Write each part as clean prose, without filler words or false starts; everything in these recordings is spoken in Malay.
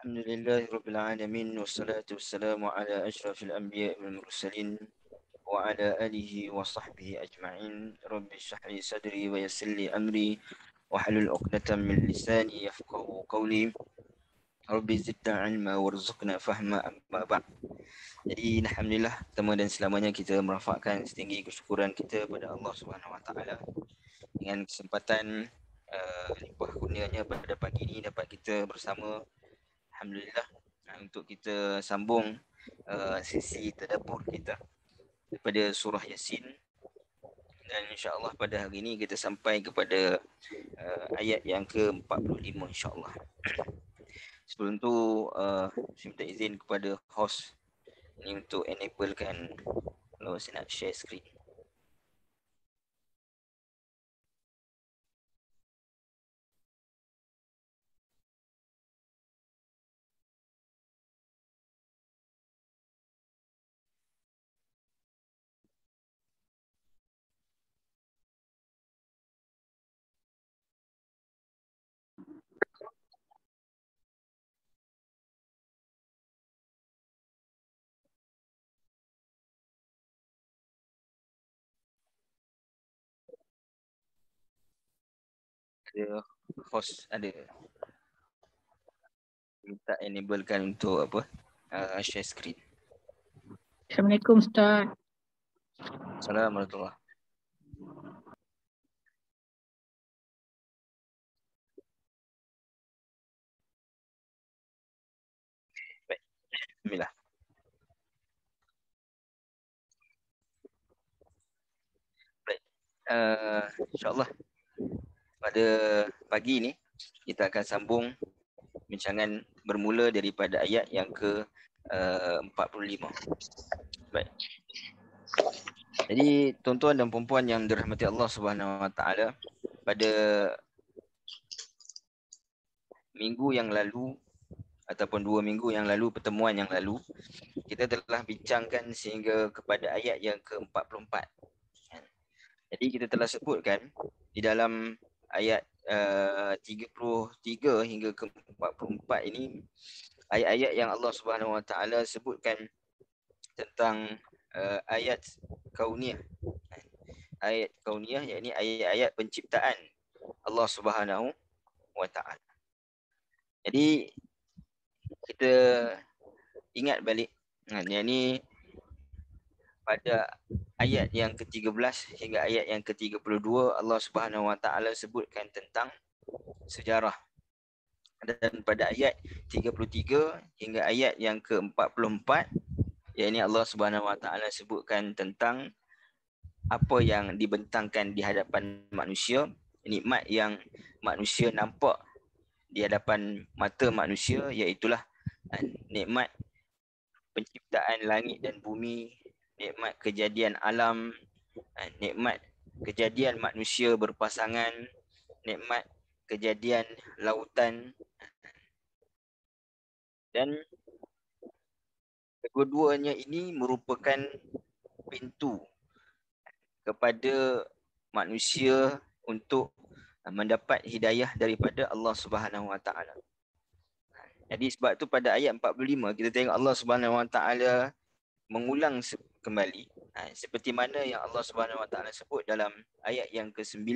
Alhamdulillahirabbil alamin wassalatu wassalamu ala asyrafil anbiya'i wal mursalin wa ala alihi wa sahbihi ajma'in. Rabbi shrah li sadri wa yassir li amri wa hlul 'uqdatam min lisani yafqahu qawli. Rabbi zidna 'ilma warzuqna fahma, amma ba'd. Jadi alhamdulillah, pertama dan selamanya kita merafakkan setinggi kesyukuran kita pada Allah Subhanahu wa taala dengan kesempatan limpah kurnianya pada pagi ini dapat kita bersama, alhamdulillah, untuk kita sambung sesi tadabbur kita daripada surah Yasin. Dan insya-Allah pada hari ini kita sampai kepada ayat yang ke-45 insya-Allah. Sebelum tu saya minta izin kepada host ini untuk enablekan kalau saya nak share screen. Ada host ada minta enablekan untuk apa? Share screen. Assalamualaikum Ustaz. Assalamualaikum warahmatullahi. Baik. Bismillah. Baik. InsyaAllah pada pagi ini kita akan sambung bincangan bermula daripada ayat yang ke-45. Baik. Jadi tuan-tuan dan puan-puan yang dirahmati Allah Subhanahu wa taala, pada minggu yang lalu ataupun 2 minggu yang lalu, pertemuan yang lalu, kita telah bincangkan sehingga kepada ayat yang ke-44. Jadi kita telah sebutkan di dalam ayat 33 hingga ke-44 ini ayat-ayat yang Allah Subhanahu wa taala sebutkan tentang ayat kauniyah. Ayat kauniyah yakni ayat-ayat penciptaan Allah Subhanahu wa taala. Jadi kita ingat balik, yakni pada ayat yang ke-13 hingga ayat yang ke-32 Allah Subhanahu wa taala sebutkan tentang sejarah. Dan pada ayat 33 hingga ayat yang ke-44, yakni Allah Subhanahu wa taala sebutkan tentang apa yang dibentangkan di hadapan manusia, nikmat yang manusia nampak di hadapan mata manusia, iaitulah nikmat penciptaan langit dan bumi, nikmat kejadian alam, nikmat kejadian manusia berpasangan, nikmat kejadian lautan, dan kedua-duanya ini merupakan pintu kepada manusia untuk mendapat hidayah daripada Allah Subhanahu wa taala. Jadi sebab tu pada ayat 45 kita tengok Allah Subhanahu wa taala mengulang kembali seperti mana yang Allah Subhanahu wa taala sebut dalam ayat yang ke-9.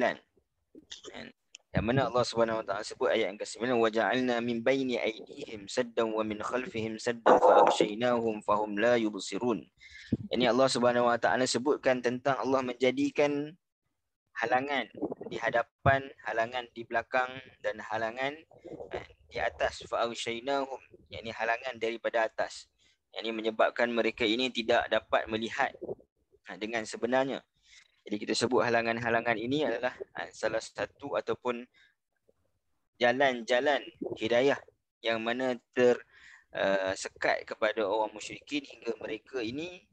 Yang mana Allah Subhanahu wa taala sebut ayat yang ke-9, wa ja'alna min baini aydihim saddan wa min khalfihim saddan fa aghshaynahum fahum la yubsirun. Ini Allah Subhanahu wa taala sebutkan tentang Allah menjadikan halangan di hadapan, halangan di belakang dan halangan di atas, fa aghshaynahum, yakni halangan daripada atas. Yang ini menyebabkan mereka ini tidak dapat melihat dengan sebenarnya. Jadi kita sebut halangan-halangan ini adalah salah satu ataupun jalan-jalan hidayah yang mana tersekat kepada orang musyrikin hingga mereka ini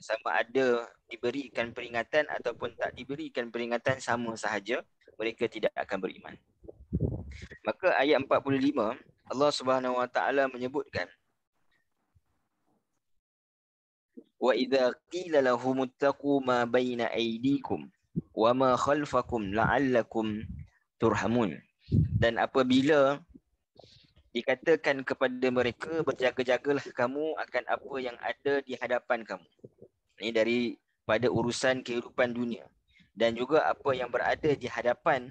sama ada diberikan peringatan ataupun tak diberikan peringatan, sama sahaja, mereka tidak akan beriman. Maka ayat 45 Allah Subhanahu wa taala menyebutkan, wa idza qila lahum ittaqu ma baina aydikum wa ma khalfakum la'allakum turhamun. Dan apabila dikatakan kepada mereka, berjaga-jagalah kamu akan apa yang ada di hadapan kamu. Ini daripada urusan kehidupan dunia. Dan juga apa yang berada di hadapan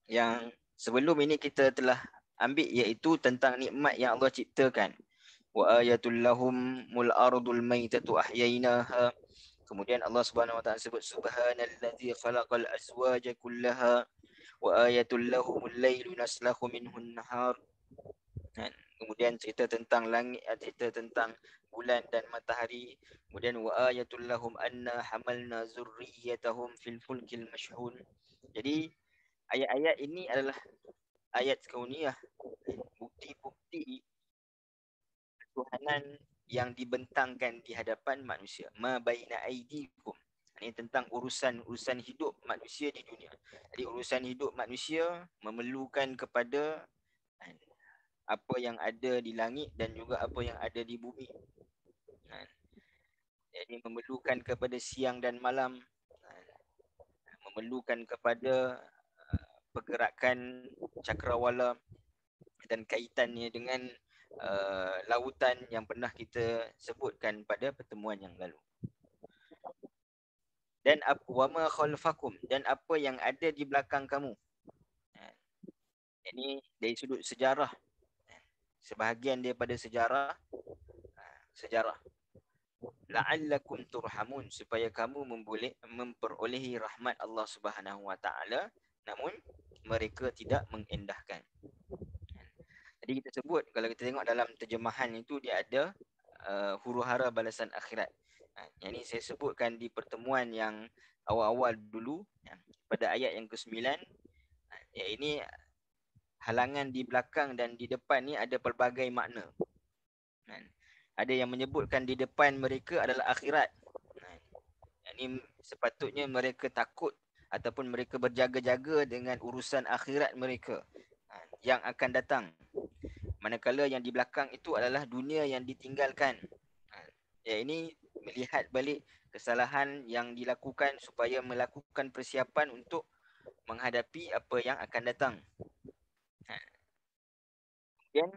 yang sebelum ini kita telah ambil, iaitu tentang nikmat yang Allah ciptakan. Wa ayatul lahumul ardul maitatu ahyainaha. Kemudian Allah Subhanahu wa taala sebut subhanallazi khalaqal azwaja kullaha wa ayatul lahumul lailu naslahu minhun nahar. Kemudian cerita tentang langit, cerita tentang bulan dan matahari. Kemudian wa ayatul lahum anna hamalna zurriyatahum fil fulkil mashhun. Jadi ayat-ayat ini adalah ayat kauniyah, bukti-bukti ketuhanan yang dibentangkan di hadapan manusia. Ma baina aidikum. Ini tentang urusan hidup manusia di dunia. Jadi urusan hidup manusia memerlukan kepada apa yang ada di langit dan juga apa yang ada di bumi. Jadi memerlukan kepada siang dan malam, memerlukan kepada pergerakan cakrawala dan kaitannya dengan lautan yang pernah kita sebutkan pada pertemuan yang lalu. Dan wama khalfakum, dan apa yang ada di belakang kamu. Ini dari sudut sejarah, sebahagian daripada sejarah la'allakum turhamun, supaya kamu memperolehi rahmat Allah Subhanahu wa taala, namun mereka tidak mengendahkan. Jadi kita sebut, kalau kita tengok dalam terjemahan itu, dia ada huru-hara balasan akhirat. Yang ini saya sebutkan di pertemuan yang awal-awal dulu, pada ayat yang ke-9. Ini halangan di belakang dan di depan ni ada pelbagai makna. Ada yang menyebutkan di depan mereka adalah akhirat. Ini sepatutnya mereka takut ataupun mereka berjaga-jaga dengan urusan akhirat mereka yang akan datang. Manakala yang di belakang itu adalah dunia yang ditinggalkan. Ini melihat balik kesalahan yang dilakukan supaya melakukan persiapan untuk menghadapi apa yang akan datang. Kemudian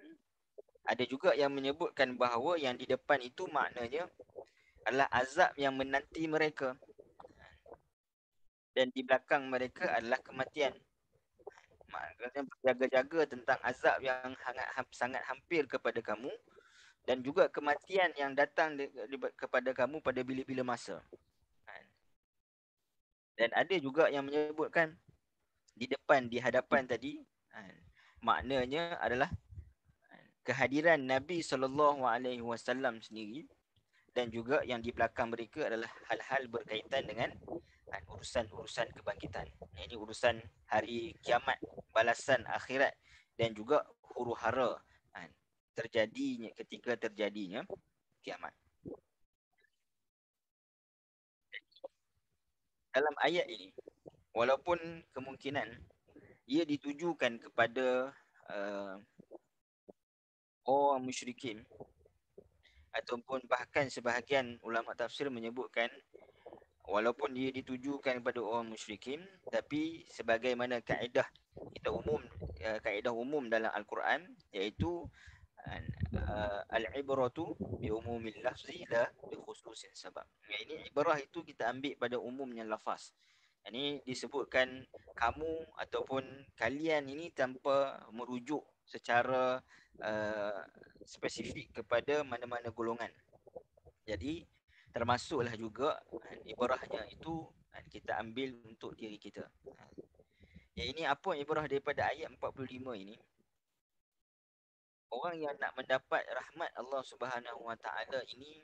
ada juga yang menyebutkan bahawa yang di depan itu maknanya adalah azab yang menanti mereka, dan di belakang mereka adalah kematian. Maknanya berjaga-jaga tentang azab yang sangat hampir kepada kamu, dan juga kematian yang datang kepada kamu pada bila-bila masa. Dan ada juga yang menyebutkan di depan, di hadapan tadi, maknanya adalah kehadiran Nabi SAW sendiri, dan juga yang di belakang mereka adalah hal-hal berkaitan dengan urusan-urusan kebangkitan. Ini urusan hari kiamat, balasan akhirat, dan juga huru-hara terjadinya ketika terjadinya kiamat. Dalam ayat ini, walaupun kemungkinan ia ditujukan kepada orang musyrikin, ataupun bahkan sebahagian ulama tafsir menyebutkan walaupun dia ditujukan kepada orang musyrikin, tapi sebagaimana kaedah umum dalam Al-Quran, iaitu al-ibratu bi umumil lafzi la bi khususin sabab. Ini ibrah itu kita ambil pada umumnya lafaz. Ini disebutkan kamu ataupun kalian ini tanpa merujuk secara spesifik kepada mana-mana golongan. Jadi termasuklah juga ibrahnya itu kita ambil untuk diri kita. Ini apa ibrah daripada ayat 45 ini? Orang yang nak mendapat rahmat Allah Subhanahu Wa Taala ini,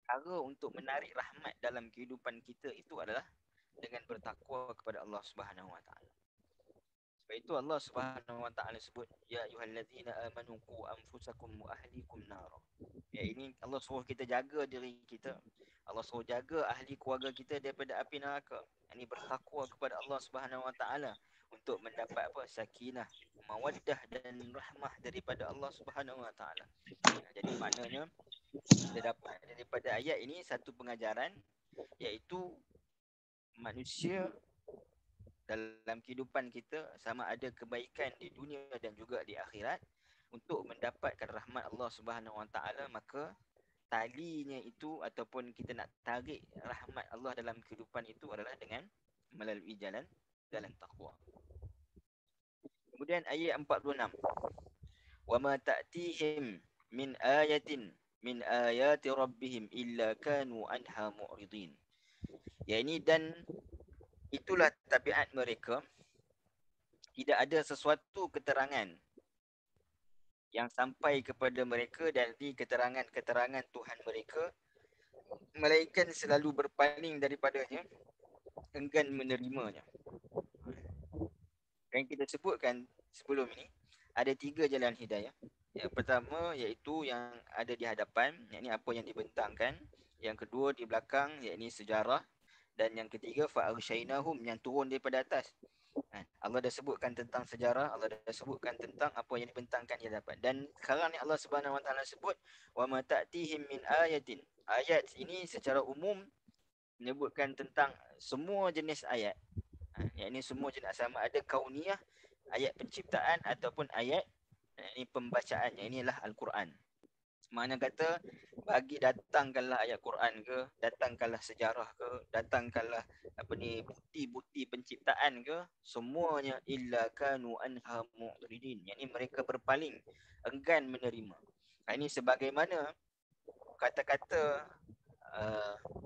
cara untuk menarik rahmat dalam kehidupan kita itu adalah dengan bertakwa kepada Allah Subhanahu Wa Taala. Sebab itu Allah Subhanahu Wa Taala sebut, ya ayyuhallazina amanu qu anfusakum wa ahlikum nar. Ini Allah suruh kita jaga diri kita. Allah suruh jaga ahli keluarga kita daripada api neraka. Ini bertakwa kepada Allah Subhanahu Wa Taala untuk mendapat apa? Sakinah, mawaddah dan rahmah daripada Allah Subhanahu Wa Taala. Jadi maknanya kita dapat daripada ayat ini satu pengajaran, iaitu manusia dalam kehidupan kita, sama ada kebaikan di dunia dan juga di akhirat, untuk mendapatkan rahmat Allah Subhanahu Wa Taala, maka talinya itu ataupun kita nak tarik rahmat Allah dalam kehidupan itu adalah dengan melalui jalan takwa. Kemudian ayat 46. Wa ma ta'tihim min ayatin min ayati rabbihim illa kanu anha mu'ridin. Ya, ini dan itulah tabiat mereka, tidak ada sesuatu keterangan yang sampai kepada mereka dari keterangan-keterangan Tuhan mereka, melainkan selalu berpaling daripadanya, enggan menerimanya. Yang kita sebutkan sebelum ini, ada 3 jalan hidayah. Yang pertama iaitu yang ada di hadapan, yakni apa yang dibentangkan. Yang kedua di belakang, yakni sejarah. Dan yang ketiga fa'arsyainahum, yang turun daripada atas. Allah dah sebutkan tentang sejarah, Allah dah sebutkan tentang apa yang dibentangkan di hadapan. Dan sekarang ni Allah Subhanahu Wa Taala sebut wa ma ta'tihim min ayatin. Ayat ini secara umum menyebutkan tentang semua jenis ayat. Yang ini semua jenis, sama ada kauniyah, ayat penciptaan, ataupun ayat ini pembacaan. Yang inilah Al-Quran. Mana kata bagi datangkanlah ayat Quran ke, datangkanlah sejarah ke, datangkanlah bukti-bukti penciptaan ke, semuanya illa kanu anha mu'ridin. Yang ini mereka berpaling, enggan menerima. Ini sebagaimana kata-kata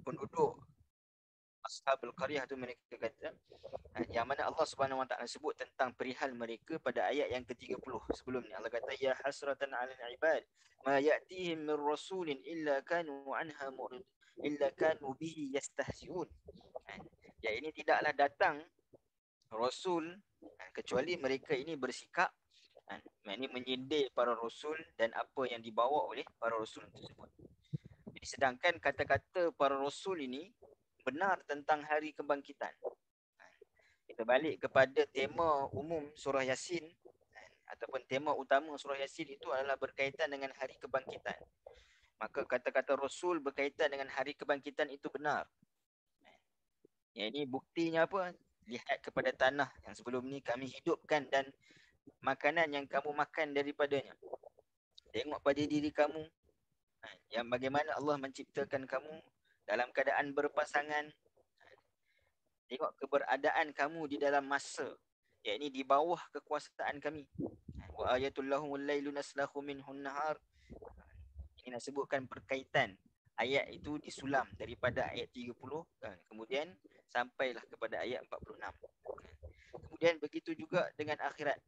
penduduk Ashabul Qaryah tu, mereka kata, yang mana Allah Subhanahu Wa Taala sebut tentang perihal mereka pada ayat yang ke-30 sebelum ni. Allah kata ya hasratan 'alal 'ibad ma ya'tihim min rasulin illa kanu anha mu'rid illa kanu bihi yastahzi'un. Ya, ini tidaklah datang rasul kecuali mereka ini bersikap ini menyindir para rasul dan apa yang dibawa oleh para rasul tersebut. Jadi sedangkan kata-kata para rasul ini benar tentang hari kebangkitan. Kita balik kepada tema umum surah Yasin, ataupun tema utama surah Yasin itu adalah berkaitan dengan hari kebangkitan. Maka kata-kata Rasul berkaitan dengan hari kebangkitan itu benar. Yang ini buktinya apa? Lihat kepada tanah yang sebelum ni kami hidupkan dan makanan yang kamu makan daripadanya. Tengok pada diri kamu, yang bagaimana Allah menciptakan kamu dalam keadaan berpasangan. Tengok keberadaan kamu di dalam masa, yakni di bawah kekuasaan kami. Wa ayatul lahumul lailu naslahu minhun nahar. Ini nak sebutkan perkaitan ayat itu disulam daripada ayat 30 kemudian sampailah kepada ayat 46. Kemudian begitu juga dengan akhirat.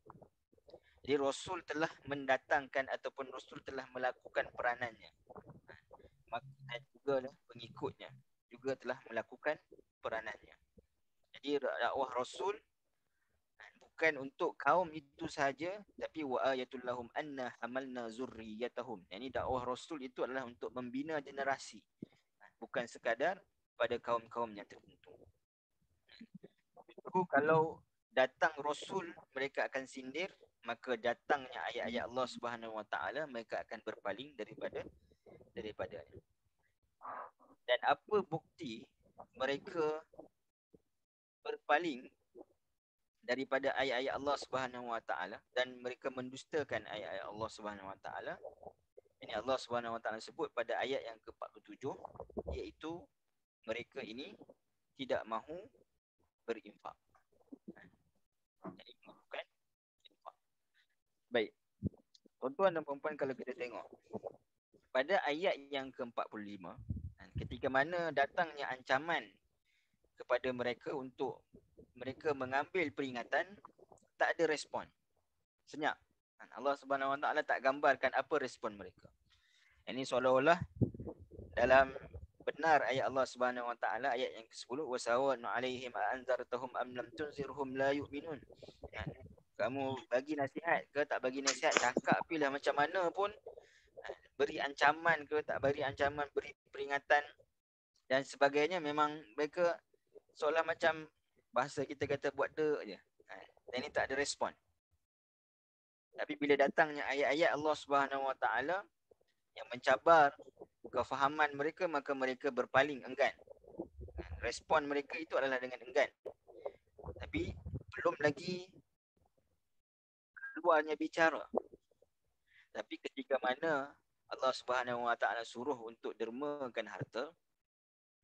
Jadi Rasul telah mendatangkan ataupun Rasul telah melakukan peranannya. Maka juga pengikutnya juga telah melakukan peranannya. Jadi dakwah Rasul bukan untuk kaum itu sahaja, tapi wa ayatul lahum anna hamalna zurriyatahum. Yani dakwah Rasul itu adalah untuk membina generasi, bukan sekadar pada kaum-kaumnya tertentu. Itu kalau datang Rasul mereka akan sindir, maka datangnya ayat-ayat Allah Subhanahu Wa Taala mereka akan berpaling daripadanya. Dan apa bukti mereka berpaling daripada ayat-ayat Allah Subhanahu Wa Taala dan mereka mendustakan ayat-ayat Allah Subhanahu Wa Taala? Ini Allah Subhanahu Wa Taala sebut pada ayat yang ke-47, iaitu mereka ini tidak mahu berinfak. Jadi bukan infak. Baik. Tuan-tuan dan puan-puan, kalau kita tengok pada ayat yang ke-45, ketika mana datangnya ancaman kepada mereka untuk mereka mengambil peringatan, tak ada respon. Senyap. Allah Subhanahu Wa Taala tak gambarkan apa respon mereka. Ini seolah-olah dalam benar ayat Allah Subhanahu Wa Taala ayat yang ke-10, wasawa'un 'alaihim a'anzartahum am lam tunzirhum la yu'minun. Kamu bagi nasihat ke tak bagi nasihat, cakap pilih macam mana pun, beri ancaman ke tak beri ancaman, beri peringatan dan sebagainya, memang mereka seolah macam bahasa kita kata buat dek je. Dan ini tak ada respon. Tapi bila datangnya ayat-ayat Allah Subhanahu Wa Taala yang mencabar kefahaman mereka, maka mereka berpaling, enggan. Respon mereka itu adalah dengan enggan. Tapi belum lagi keluarnya bicara. Tapi ketika mana Allah Subhanahu Wa Taala suruh untuk dermakan harta,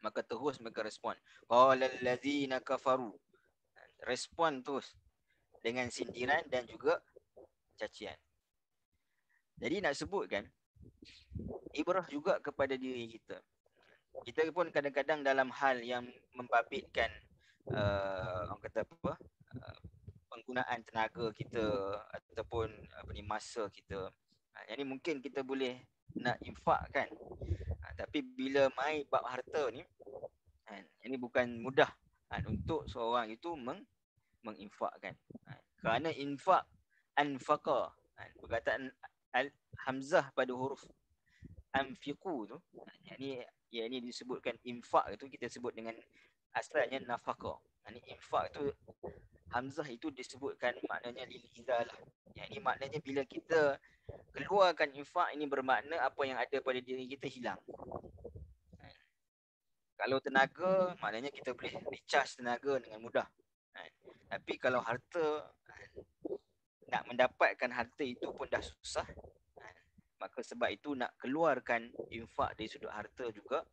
maka terus mereka respon. Qalal ladzina kafaru. Respon terus dengan sindiran dan juga cacian. Jadi nak sebutkan ibrah juga kepada diri kita. Kita pun kadang-kadang dalam hal yang membabitkan orang kata apa? Penggunaan tenaga kita ataupun masa kita. Jadi mungkin kita boleh nak infakkan. Tapi bila mai bab harta ni, ini bukan mudah untuk seorang itu menginfakkan. Kerana infak anfaqa, perkataan hamzah pada huruf anfiqu tu, yang ini disebutkan infak itu kita sebut dengan asalnya nafaqah. Infak tu hamzah itu disebutkan maknanya lil izalah. Ini maknanya bila kita keluarkan infak, ini bermakna apa yang ada pada diri kita hilang. Kalau tenaga, maknanya kita boleh recharge tenaga dengan mudah. Tapi kalau harta, nak mendapatkan harta itu pun dah susah. Maka sebab itu nak keluarkan infak dari sudut harta juga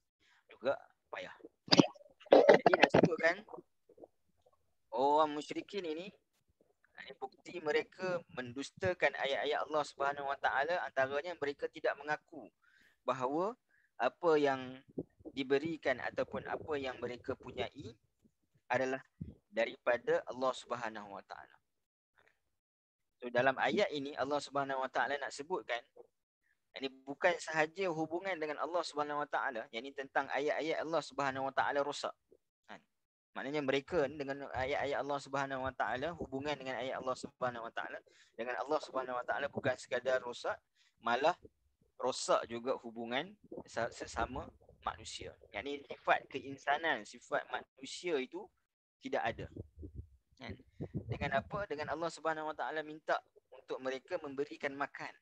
payah. Jadi nak sebutkan orang musyrikin ini bukti mereka mendustakan ayat-ayat Allah Subhanahu Wa Taala, antaranya mereka tidak mengaku bahawa apa yang diberikan ataupun apa yang mereka punyai adalah daripada Allah Subhanahu Wa Taala. So dalam ayat ini Allah Subhanahu Wa Taala nak sebutkan ini bukan sahaja hubungan dengan Allah Subhanahu Wa Taala, yang ini tentang ayat-ayat Allah Subhanahu Wa Taala rosak. Maknanya mereka dengan ayat-ayat Allah Subhanahu Wa Taala, hubungan dengan ayat Allah Subhanahu Wa Taala dengan Allah Subhanahu Wa Taala bukan sekadar rosak, malah rosak juga hubungan sesama manusia. Yang ini sifat keinsanan, sifat manusia itu tidak ada. Dengan apa? Dengan Allah Subhanahu Wa Taala minta untuk mereka memberikan makan.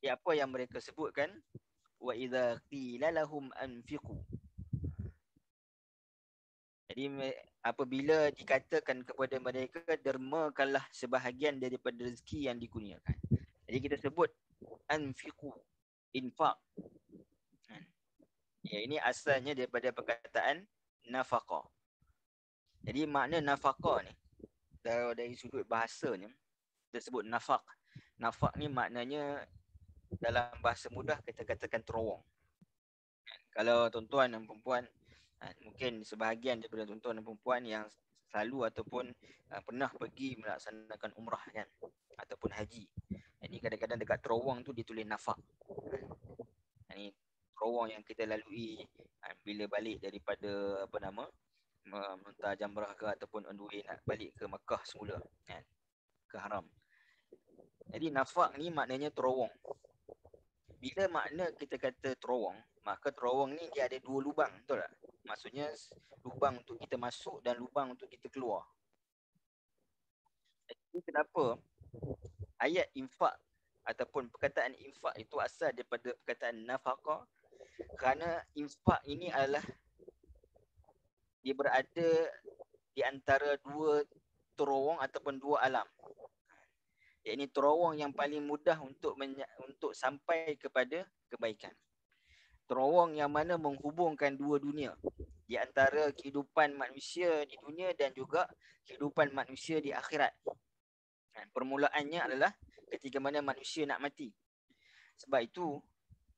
Jadi apa yang mereka sebutkan? Wa idza qila lahum anfiqu. Jadi apabila dikatakan kepada mereka, dermakanlah sebahagian daripada rezeki yang dikurniakan. Jadi kita sebut anfiqu, infak. Ya, ini asalnya daripada perkataan nafaqah. Jadi makna nafaqah ni dari sudut bahasanya kita sebut nafaq. Nafaq ni maknanya dalam bahasa mudah kita katakan terowong. Kalau tuan-tuan dan perempuan, mungkin sebahagian daripada tuan-tuan dan perempuan yang selalu ataupun pernah pergi melaksanakan umrah kan, ataupun haji. Ini kadang-kadang dekat terowong tu ditulis nafaq. Ini terowong yang kita lalui bila balik daripada menontar jamrah ke ataupun on the way nak balik ke Makkah semula kan, ke haram. Jadi nafaq ni maknanya terowong. Bila makna kita kata terowong, maka terowong ni dia ada dua lubang, betul tak? Maksudnya lubang untuk kita masuk dan lubang untuk kita keluar. Jadi kenapa ayat infak ataupun perkataan infak itu asal daripada perkataan nafaqah? Kerana infak ini adalah dia berada di antara dua terowong ataupun dua alam. Ini terowong yang paling mudah untuk sampai kepada kebaikan. Terowong yang mana menghubungkan dua dunia, di antara kehidupan manusia di dunia dan juga kehidupan manusia di akhirat. Permulaannya adalah ketika mana manusia nak mati. Sebab itu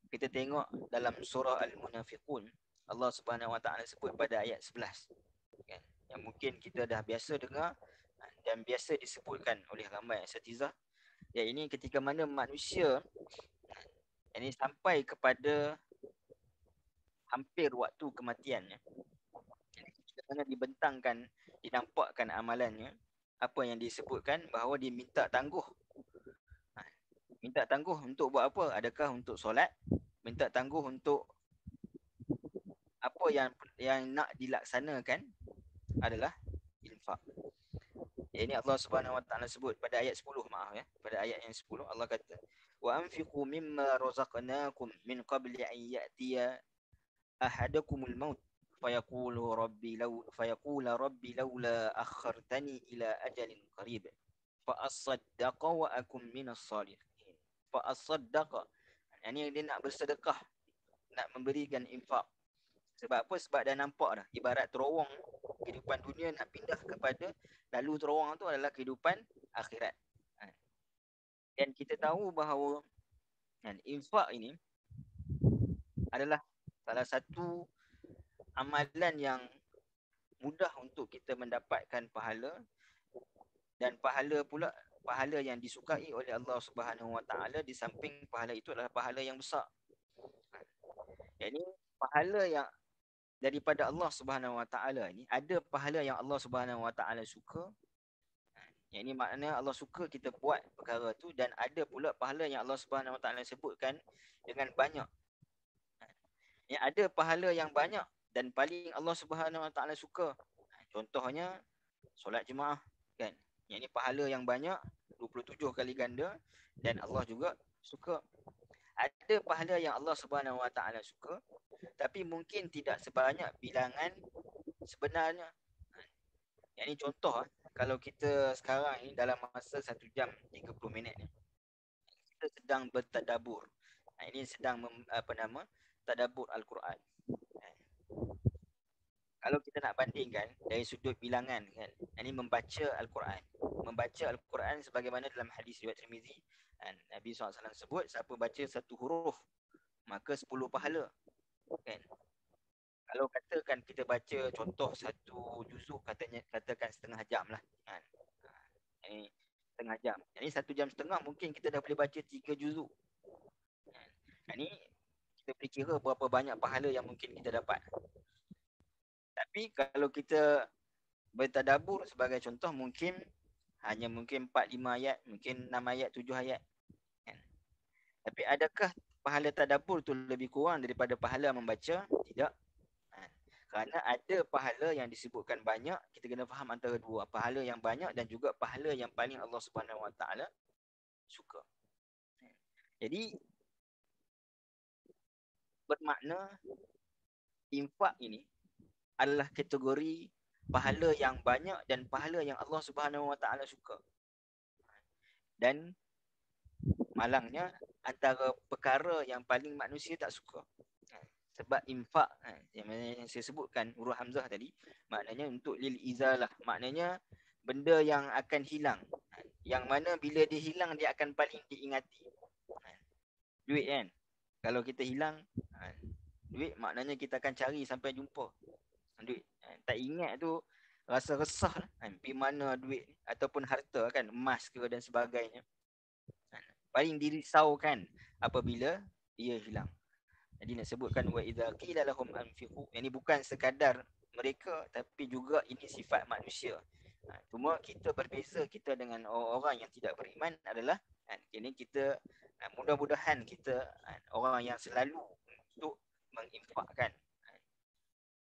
kita tengok dalam surah Al-Munafiqun, Allah Subhanahu Wa Taala sebut pada ayat 11 kan, yang mungkin kita dah biasa dengar dan biasa disebutkan oleh ramai asatizah. Ya, ini ketika mana manusia ini sampai kepada hampir waktu kematiannya, ketika mana dibentangkan, dinampakkan amalannya, apa yang disebutkan bahawa dia minta tangguh. Minta tangguh untuk buat apa? Adakah untuk solat? Minta tangguh untuk apa yang nak dilaksanakan adalah infak. Ini Allah Subhanahu Wa Taala sebut pada ayat 10, pada ayat yang 10 Allah kata, wa anfiqu mimma razaqnakum min qabli an ya'tiya ahadakumul maut fayaqula rabbi laula akhartani ila ajalin qarib fa asaddaqa wa akum minas salihin. Fa asaddaqa, ini dia nak bersedekah, nak memberikan infak. Sebab apa? Sebab dah nampak dah, ibarat terowong kehidupan dunia nak pindah kepada lalu terowong tu adalah kehidupan akhirat. Dan kita tahu bahawa infak ini adalah salah satu amalan yang mudah untuk kita mendapatkan pahala, dan pahala yang disukai oleh Allah Subhanahu Wa Taala. Di samping pahala itu adalah pahala yang besar. Jadi pahala yang daripada Allah Subhanahu Wa Taala ni, ada pahala yang Allah Subhanahu Wa Taala suka. Yang ini maknanya Allah suka kita buat perkara tu, dan ada pula pahala yang Allah Subhanahu Wa Taala sebutkan dengan banyak. Yang ada pahala yang banyak dan paling Allah Subhanahu Wa Taala suka. Contohnya solat jemaah, kan? Yang ini pahala yang banyak, 27 kali ganda, dan Allah juga suka. Ada pahala yang Allah Subhanahu Wa Taala suka, tapi mungkin tidak sebanyak bilangan sebenarnya. Yang ini contoh, kalau kita sekarang ni dalam masa 1 jam 30 minit ni, kita sedang bertadabur. Ini sedang tadabbur Al-Quran. Kalau kita nak bandingkan dari sudut bilangan, kan, ini membaca Al-Quran. Membaca Al-Quran sebagaimana dalam hadis riwayat Tirmizi, Nabi SAW sebut, siapa baca 1 huruf maka 10 pahala, kan. Kalau katakan kita baca contoh 1 juzuk, katakan setengah jam lah, kan. Ini setengah jam. Ini 1 jam setengah mungkin kita dah boleh baca 3 juzuk. Ini kita boleh kira berapa banyak pahala yang mungkin kita dapat. Tapi kalau kita bertadabur sebagai contoh, mungkin 4-5 ayat, mungkin 6 ayat, 7 ayat, kan? Tapi adakah pahala tadabur tu lebih kurang daripada pahala membaca? Tidak. Kerana ada pahala yang disebutkan banyak, kita kena faham antara dua, pahala yang banyak dan juga pahala yang paling Allah Subhanahu Wa Taala suka. Jadi bermakna infak ini adalah kategori pahala yang banyak dan pahala yang Allah Subhanahu Wa Taala suka. Dan malangnya antara perkara yang paling manusia tak suka. Sebab infak, yang saya sebutkan huruf hamzah tadi, maknanya untuk lil izalah, maknanya benda yang akan hilang, yang mana bila dia hilang dia akan paling diingati. Duit, kan, kalau kita hilang duit, maknanya kita akan cari sampai jumpa duit. Tak ingat tu rasa resah, pergi mana duit ataupun harta, kan, emas ke dan sebagainya. Paling dirisaukan apabila dia hilang. Jadi nak sebutkan wa idza qila lahum anfiqu, ini bukan sekadar mereka tapi juga ini sifat manusia. Cuma kita berbeza, kita dengan orang yang tidak beriman adalah ini kita mudah-mudahan kita orang yang selalu untuk menginfakkan.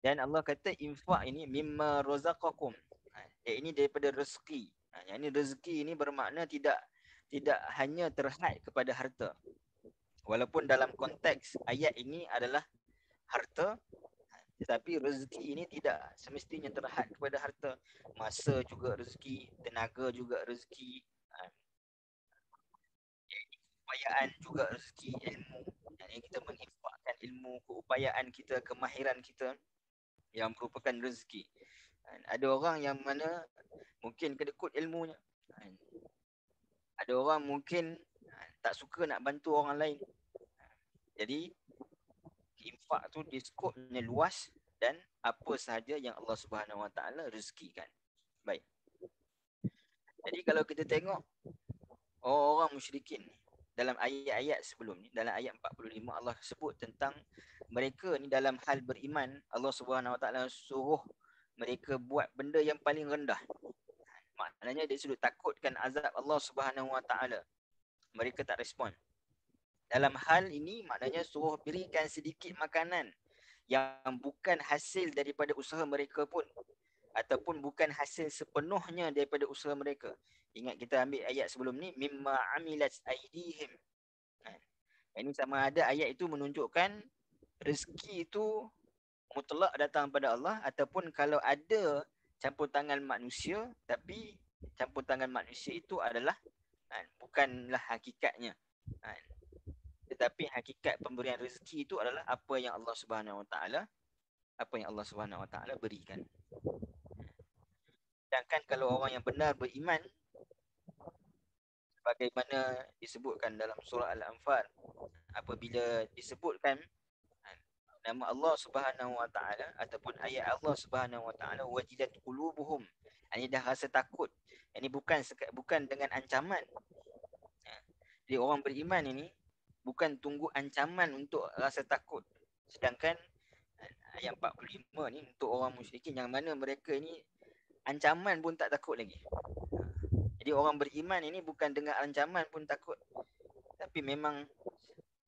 Dan Allah kata infak ini mimma razaqakum. Ini daripada rezeki. Yang ini rezeki ini bermakna tidak hanya terhad kepada harta. Walaupun dalam konteks ayat ini adalah harta, tetapi rezeki ini tidak semestinya terhad kepada harta. Masa juga rezeki, tenaga juga rezeki, keupayaan juga rezeki, ilmu. Yang kita menginfakkan ilmu, keupayaan kita, kemahiran kita yang merupakan rezeki. Ada orang yang mana mungkin kedekut ilmunya. Ada orang mungkin tak suka nak bantu orang lain. Jadi infak tu di skopnya luas dan apa sahaja yang Allah Subhanahu Wa Taala rezekikan. Baik. Jadi kalau kita tengok orang musyrikin dalam ayat-ayat sebelum ni, dalam ayat 45 Allah sebut tentang mereka ni dalam hal beriman, Allah Subhanahu Wa Taala suruh mereka buat benda yang paling rendah. Maknanya dia sudah takutkan azab Allah Subhanahu Wa Taala. Mereka tak respon. Dalam hal ini maknanya suruh berikan sedikit makanan yang bukan hasil daripada usaha mereka pun, ataupun bukan hasil sepenuhnya daripada usaha mereka. Ingat kita ambil ayat sebelum ni, mimma amilat aydihim. Ini sama ada ayat itu menunjukkan rezeki itu mutlak datang pada Allah, ataupun kalau ada campur tangan manusia, tapi campur tangan manusia itu adalah bukanlah hakikatnya. Tetapi hakikat pemberian rezeki itu adalah apa yang Allah Subhanahu Wa Taala berikan. Sedangkan kalau orang yang benar beriman, bagaimana disebutkan dalam surah Al-Anfal, apabila disebutkan nama Allah Subhanahu Wa Taala ataupun ayat Allah Subhanahu Wa Taala, wajilat qulubuhum, ini dah rasa takut. Ini bukan dengan ancaman. Jadi orang beriman ini bukan tunggu ancaman untuk rasa takut. Sedangkan ayat 45 ni untuk orang musyrikin yang mana mereka ini ancaman pun tak takut lagi. Jadi orang beriman ini bukan dengan ancaman pun takut, tapi memang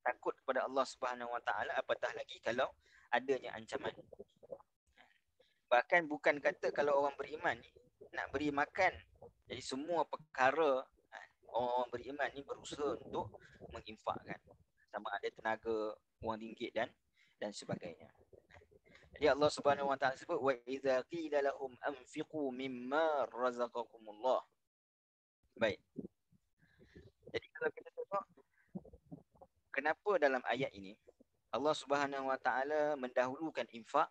takut kepada Allah Subhanahu Wa Taala, apatah lagi kalau adanya ancaman. Bahkan bukan kata kalau orang beriman ni nak beri makan. Jadi semua perkara orang beriman ni berusaha untuk menginfakkan, sama ada tenaga, wang ringgit dan sebagainya. Jadi Allah Subhanahu Wa Taala sebut wa idza qila lahum anfiqu mimma razaqakumullah. Baik. Jadi kalau kita tengok kenapa dalam ayat ini Allah Subhanahu Wa Taala mendahulukan infak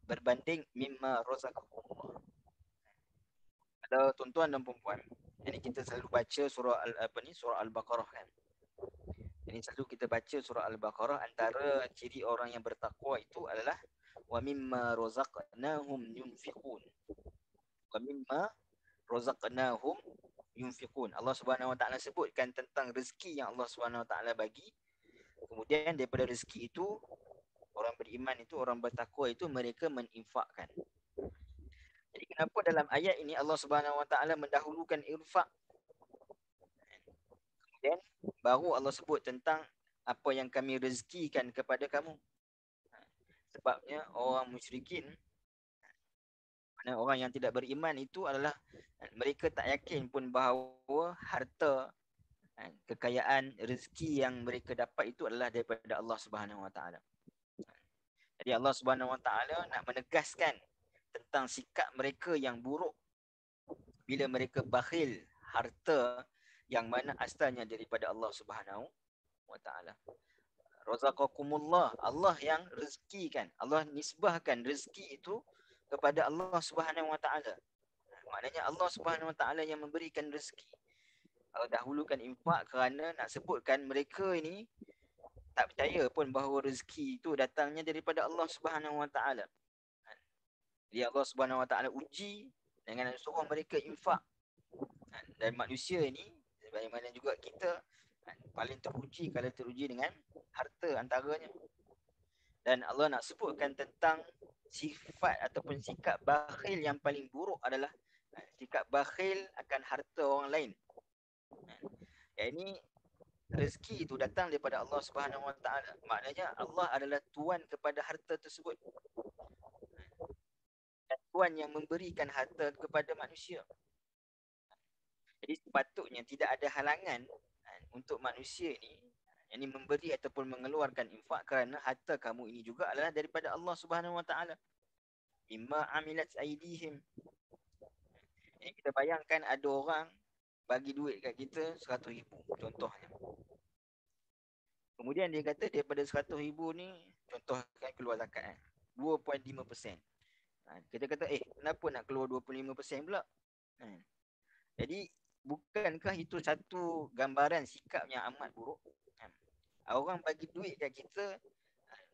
berbanding mimma razaqakumullah. Kalau tuan-tuan dan puan-puan, ini kita selalu baca surah surah Al-Baqarah kan. Ini selalu kita baca surah Al-Baqarah, antara ciri orang yang bertakwa itu adalah wa mimma razaqnahum yunfiqun. Wa mimma razaqnahum yunfiqun. Allah Subhanahu Wa Taala sebutkan tentang rezeki yang Allah Subhanahu Wa Taala bagi. Kemudian daripada rezeki itu, orang beriman itu, orang bertakwa itu, mereka meninfakkan. Jadi kenapa dalam ayat ini Allah Subhanahu Wa Taala mendahulukan infak, kemudian baru Allah sebut tentang apa yang kami rezekikan kepada kamu? Sebabnya orang musyrikin, mana orang yang tidak beriman itu adalah mereka tak yakin pun bahawa harta, kekayaan, rezeki yang mereka dapat itu adalah daripada Allah Subhanahu Wa Taala. Jadi Allah Subhanahu Wa Taala nak menegaskan tentang sikap mereka yang buruk bila mereka bakhil harta yang mana asalnya daripada Allah Subhanahu Wa Taala. Razaqakumullah, Allah yang rezekikan. Allah nisbahkan rezeki itu kepada Allah Subhanahu Wa Taala. Maknanya Allah Subhanahu Wa Taala yang memberikan rezeki. Allah dahulukan infak kerana nak sebutkan mereka ini tak percaya pun bahawa rezeki itu datangnya daripada Allah Subhanahu Wa Taala. Jadi Allah Subhanahu Wa Taala uji dengan suruh mereka infak. Dan manusia ini, sebagaimana juga kita, paling teruji kalau teruji dengan harta antaranya. Dan Allah nak sebutkan tentang sifat ataupun sikap bakhil yang paling buruk adalah sikap bakhil akan harta orang lain. Yang ini rezeki itu datang daripada Allah Subhanahu Wa Taala. Maknanya Allah adalah tuan kepada harta tersebut. Dan tuan yang memberikan harta kepada manusia. Jadi sepatutnya tidak ada halangan untuk manusia ini memberi ataupun mengeluarkan infak, kerana harta kamu ini juga adalah daripada Allah Subhanahu Wa Taala. Imma amilat aidihim. Ini kita bayangkan ada orang bagi duit kat kita 100,000 contohnya. Kemudian dia kata daripada 100,000 ni, contohkan keluar zakat 2.5%. Kita kata kenapa nak keluar 25% pula? Jadi bukankah itu satu gambaran sikap yang amat buruk? Orang bagi duit kat kita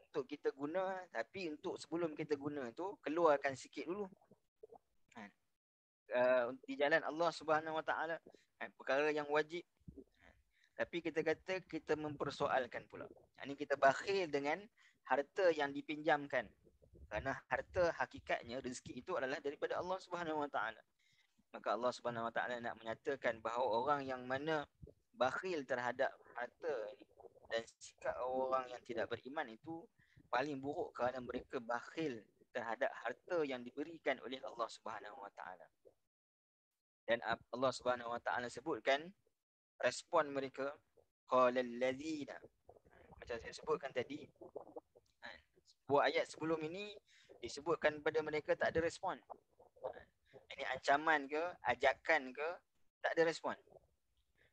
untuk kita guna, tapi untuk sebelum kita guna tu keluarkan sikit dulu di jalan Allah Subhanahu Wa Taala, perkara yang wajib. Tapi kita kata kita mempersoalkan pula. Ini kita bakhil dengan harta yang dipinjamkan. Kerana harta hakikatnya rezeki itu adalah daripada Allah Subhanahu Wa Taala. Maka Allah Subhanahu Wa Taala nak menyatakan bahawa orang yang mana bakhil terhadap harta dan sikap orang yang tidak beriman itu paling buruk, kerana mereka bakhil terhadap harta yang diberikan oleh Allah Subhanahu Wa Taala. Dan Allah Subhanahu Wa Taala sebutkan respon mereka, qala allazina, macam saya sebutkan tadi, Dua ayat sebelum ini disebutkan pada mereka tak ada respon. Ini ancaman ke, ajakan ke, tak ada respon.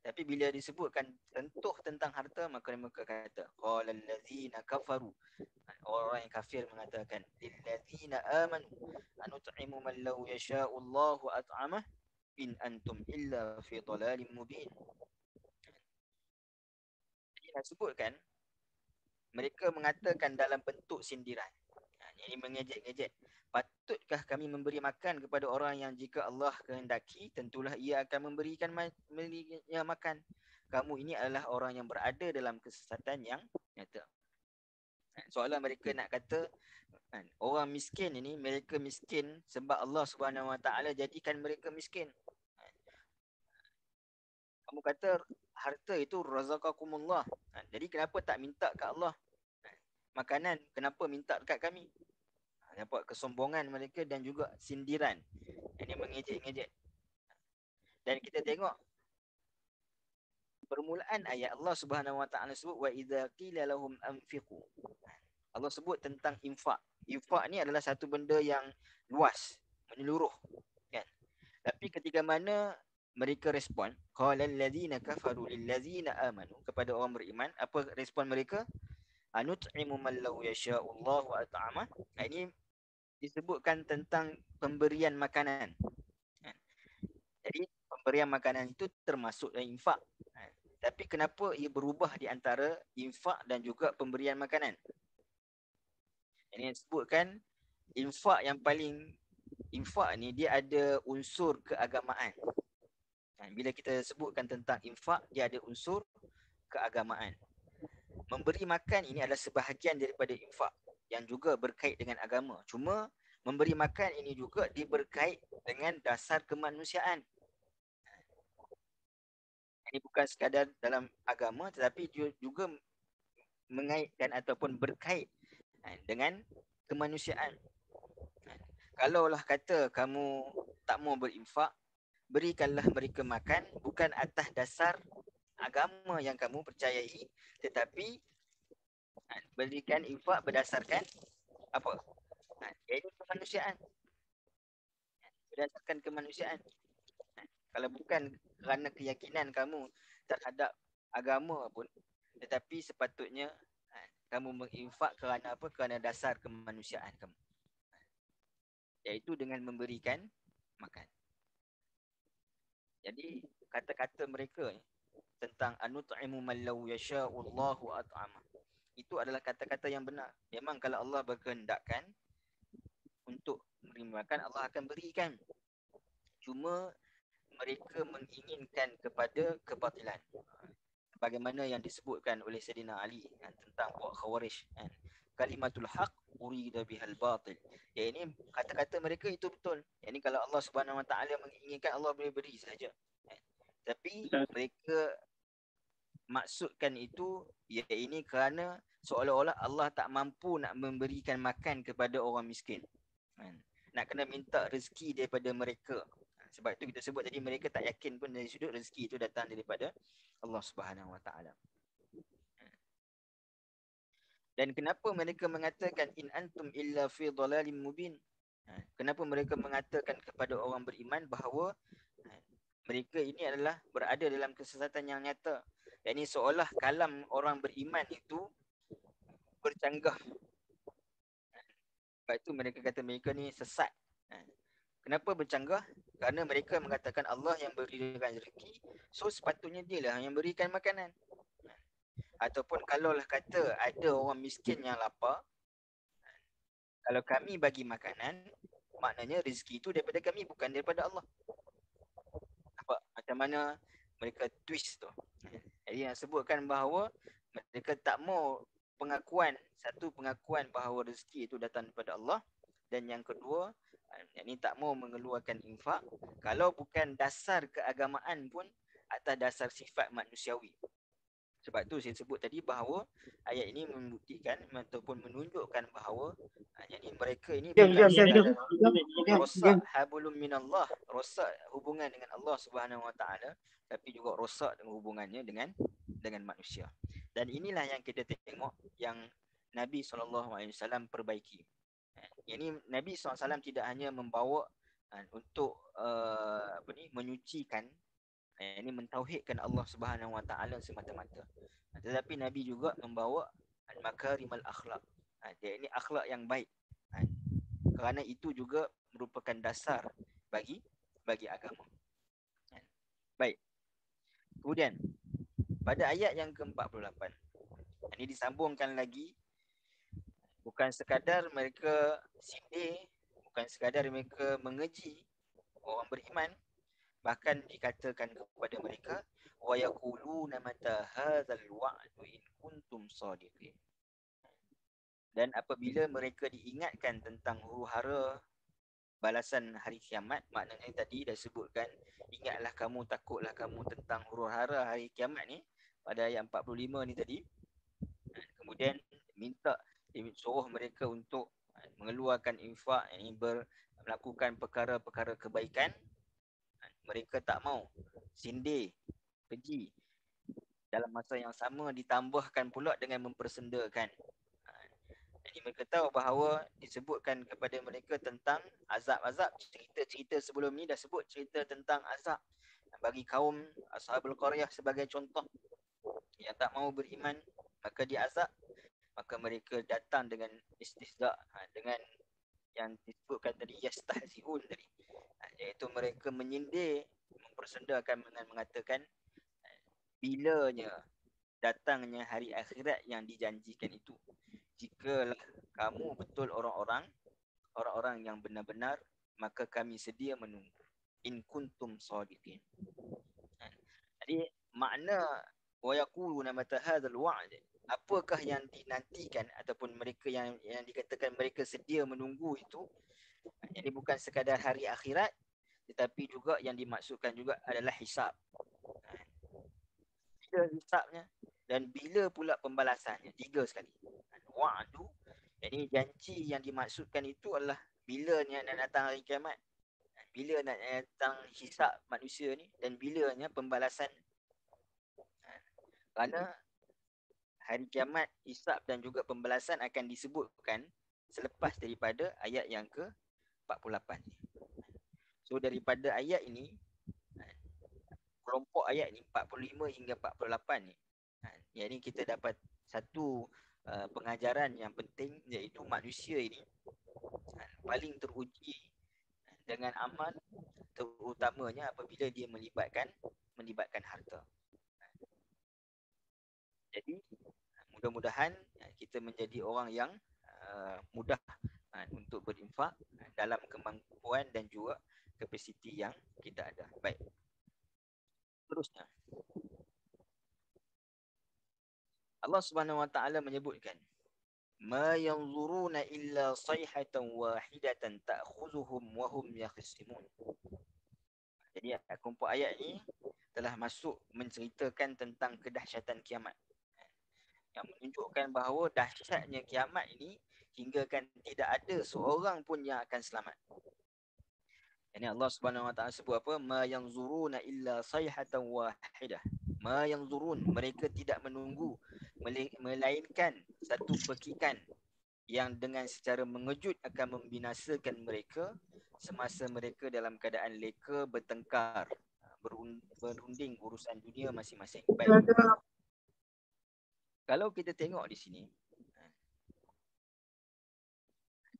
Tapi bila disebutkan tentuh tentang harta, maka mereka kata qalal ladzina kafaru, orang yang kafir mengatakan lil ladzina amanu anut'imu man law yasha'u Allahu at'amah in antum illa fi dhalalin mubin. Dia sebutkan mereka mengatakan dalam bentuk sindiran. Ini mengejek-ngejek. Patutkah kami memberi makan kepada orang yang jika Allah kehendaki, tentulah ia akan memberinya makan. Kamu ini adalah orang yang berada dalam kesesatan yang nyata. Soalan mereka nak kata orang miskin ini, mereka miskin sebab Allah Subhanahu Wa Taala jadikan mereka miskin. Kamu kata harta itu razaqakumullah. Jadi kenapa tak minta kat Allah? Makanan, kenapa minta dekat kami? Nampak kesombongan mereka dan juga sindiran. Ini mengejek-ngejek. Dan kita tengok permulaan ayat Allah Subhanahu Wa Taala sebut wa idza qila lahum anfiqu. Allah sebut tentang infak. Infak ni adalah satu benda yang luas, menyeluruh, kan? Tapi ketika mana mereka respon qalal ladzina kafaru lil ladzina amanu, kepada orang beriman, apa respon mereka? Anut'imu man law yasha'u Allahu at'amah. Ini disebutkan tentang pemberian makanan. Jadi pemberian makanan itu termasuk dalam infak. Tapi kenapa ia berubah di antara infak dan juga pemberian makanan? Ini disebutkan infak yang paling, infak ni dia ada unsur keagamaan. Bila kita sebutkan tentang infak, dia ada unsur keagamaan. Memberi makan ini adalah sebahagian daripada infak yang juga berkait dengan agama. Cuma memberi makan ini juga berkait dengan dasar kemanusiaan. Ini bukan sekadar dalam agama tetapi juga mengaitkan ataupun berkait dengan kemanusiaan. Kalaulah kata kamu tak mau berinfak, berikanlah mereka makan bukan atas dasar agama yang kamu percayai, tetapi berikan infak berdasarkan apa? Iaitu kemanusiaan. Berdasarkan kemanusiaan. Kalau bukan kerana keyakinan kamu terhadap agama pun, tetapi sepatutnya kamu menginfak kerana apa? Kerana dasar kemanusiaan kamu. Iaitu dengan memberikan makan. Jadi kata-kata mereka tentang anut'imu man law yasha'u Allahu at'amah, itu adalah kata-kata yang benar. Memang kalau Allah berkehendakkan untuk memberi makan, Allah akan berikan. Cuma mereka menginginkan kepada kebatilan. Bagaimana yang disebutkan oleh Sayyidina Ali tentang puak Khawarij, kalimatul haq urida bihal batil. Ya, ini kata-kata mereka itu betul. Ini kalau Allah Subhanahu Wa Taala menginginkan, Allah boleh beri saja. Tapi mereka maksudkan itu, ya ini kerana seolah-olah Allah tak mampu nak memberikan makan kepada orang miskin. Nak kena minta rezeki daripada mereka. Sebab itu kita sebut tadi mereka tak yakin pun dari sudut rezeki itu datang daripada Allah Subhanahu Wa Taala. Dan kenapa mereka mengatakan in antum illa fi dhalalim mubin? Kenapa mereka mengatakan kepada orang beriman bahawa mereka ini adalah berada dalam kesesatan yang nyata? Yang ini seolah kalam orang beriman itu bercanggah. Sebab itu mereka kata mereka ni sesat. Kenapa bercanggah? Kerana mereka mengatakan Allah yang berikan rezeki, so sepatutnya dialah yang berikan makanan. Ataupun kalaulah kata ada orang miskin yang lapar, kalau kami bagi makanan, maknanya rezeki itu daripada kami, bukan daripada Allah. Nampak macam mana mereka twist tu. Jadi yang sebutkan bahawa mereka tak mau pengakuan, satu pengakuan bahawa rezeki itu datang daripada Allah, dan yang kedua, ini tak mau mengeluarkan infak kalau bukan dasar keagamaan pun atas dasar sifat manusiawi. Sebab tu saya sebut tadi bahawa ayat ini membuktikan ataupun menunjukkan bahawa mereka ini bukan sekadar rosak habulum minallah, rosak hubungan dengan Allah Subhanahu Wa Taala, tapi juga rosak hubungannya dengan manusia. Dan inilah yang kita tengok yang Nabi SAW perbaiki. Yang ini Nabi SAW tidak hanya membawa untuk menyucikan, ini mentauhidkan Allah Subhanahu Wa Taala semata-mata, tetapi Nabi juga membawa al-makarimal akhlak. Dia ini akhlak yang baik. Kerana itu juga merupakan dasar bagi agama. Baik. Kemudian pada ayat yang ke-48, ini disambungkan lagi. Bukan sekadar mereka sindir, bukan sekadar mereka mengeji orang beriman, bahkan dikatakan kepada mereka wa yaquluna mata hadzal wa'du in kuntum shadiqin. Dan apabila mereka diingatkan tentang huru-hara balasan hari kiamat, maknanya tadi dah sebutkan, ingatlah kamu, takutlah kamu tentang huru-hara hari kiamat ni pada ayat 45 ni tadi. Kemudian suruh mereka untuk mengeluarkan infak, ini melakukan perkara-perkara kebaikan. Mereka tak mau, sindir, keji. Dalam masa yang sama ditambahkan pula dengan mempersendakan. Jadi mereka tahu bahawa disebutkan kepada mereka tentang azab-azab. Cerita-cerita sebelum ni dah sebut cerita tentang azab bagi kaum Ashabul Qaryah sebagai contoh. Yang tak mau beriman maka diazab. Maka mereka datang dengan istihza', dengan yang disebutkan tadi, yastahzi'un tadi, iaitu mereka menyindir, mempersendakan dengan mengatakan bilanya datangnya hari akhirat yang dijanjikan itu. Jikalau kamu betul orang-orang yang benar-benar, maka kami sedia menunggu. In kuntum shadiqin. Jadi makna wa yaquluna mata hadzal wa'd, apakah yang dinantikan ataupun mereka yang dikatakan mereka sedia menunggu itu, jadi bukan sekadar hari akhirat, tetapi juga yang dimaksudkan juga adalah hisab. Bila hisabnya dan bila pula pembalasannya, tiga sekali. Wa'du, jadi janji yang dimaksudkan itu adalah bilanya nak datang hari kiamat, bila nak datang hisab manusia ni, dan bilanya pembalasan. Kerana hari kiamat, hisab dan juga pembalasan akan disebutkan selepas daripada ayat yang ke-48 ni. So daripada ayat ini, kelompok ayat ni 45 hingga 48 ni, yang ni kita dapat satu pengajaran yang penting, iaitu manusia ini paling teruji dengan amal, terutamanya apabila dia melibatkan harta. Jadi mudah-mudahan kita menjadi orang yang mudah untuk berinfak dalam kemampuan dan juga kapasiti yang kita ada. Baik. Terusnya, Allah Subhanahu Wa Taala menyebutkan, ma yanzuruna illa sayhatan wahidatan ta'khuzuhum wa hum yakhsimun. Jadi kelompok ayat ini telah masuk menceritakan tentang kedahsyatan kiamat, yang menunjukkan bahawa dahsyatnya kiamat ini hinggakan tidak ada seorang pun yang akan selamat. Ini Allah Subhanahu Wa Taala sebut apa? Ma yanzuruna illa sayhatan wahidah. Ma yanzurun, mereka tidak menunggu melainkan satu pekikan yang dengan secara mengejut akan membinasakan mereka semasa mereka dalam keadaan leka bertengkar, berunding urusan dunia masing-masing. Baik. Kalau kita tengok di sini,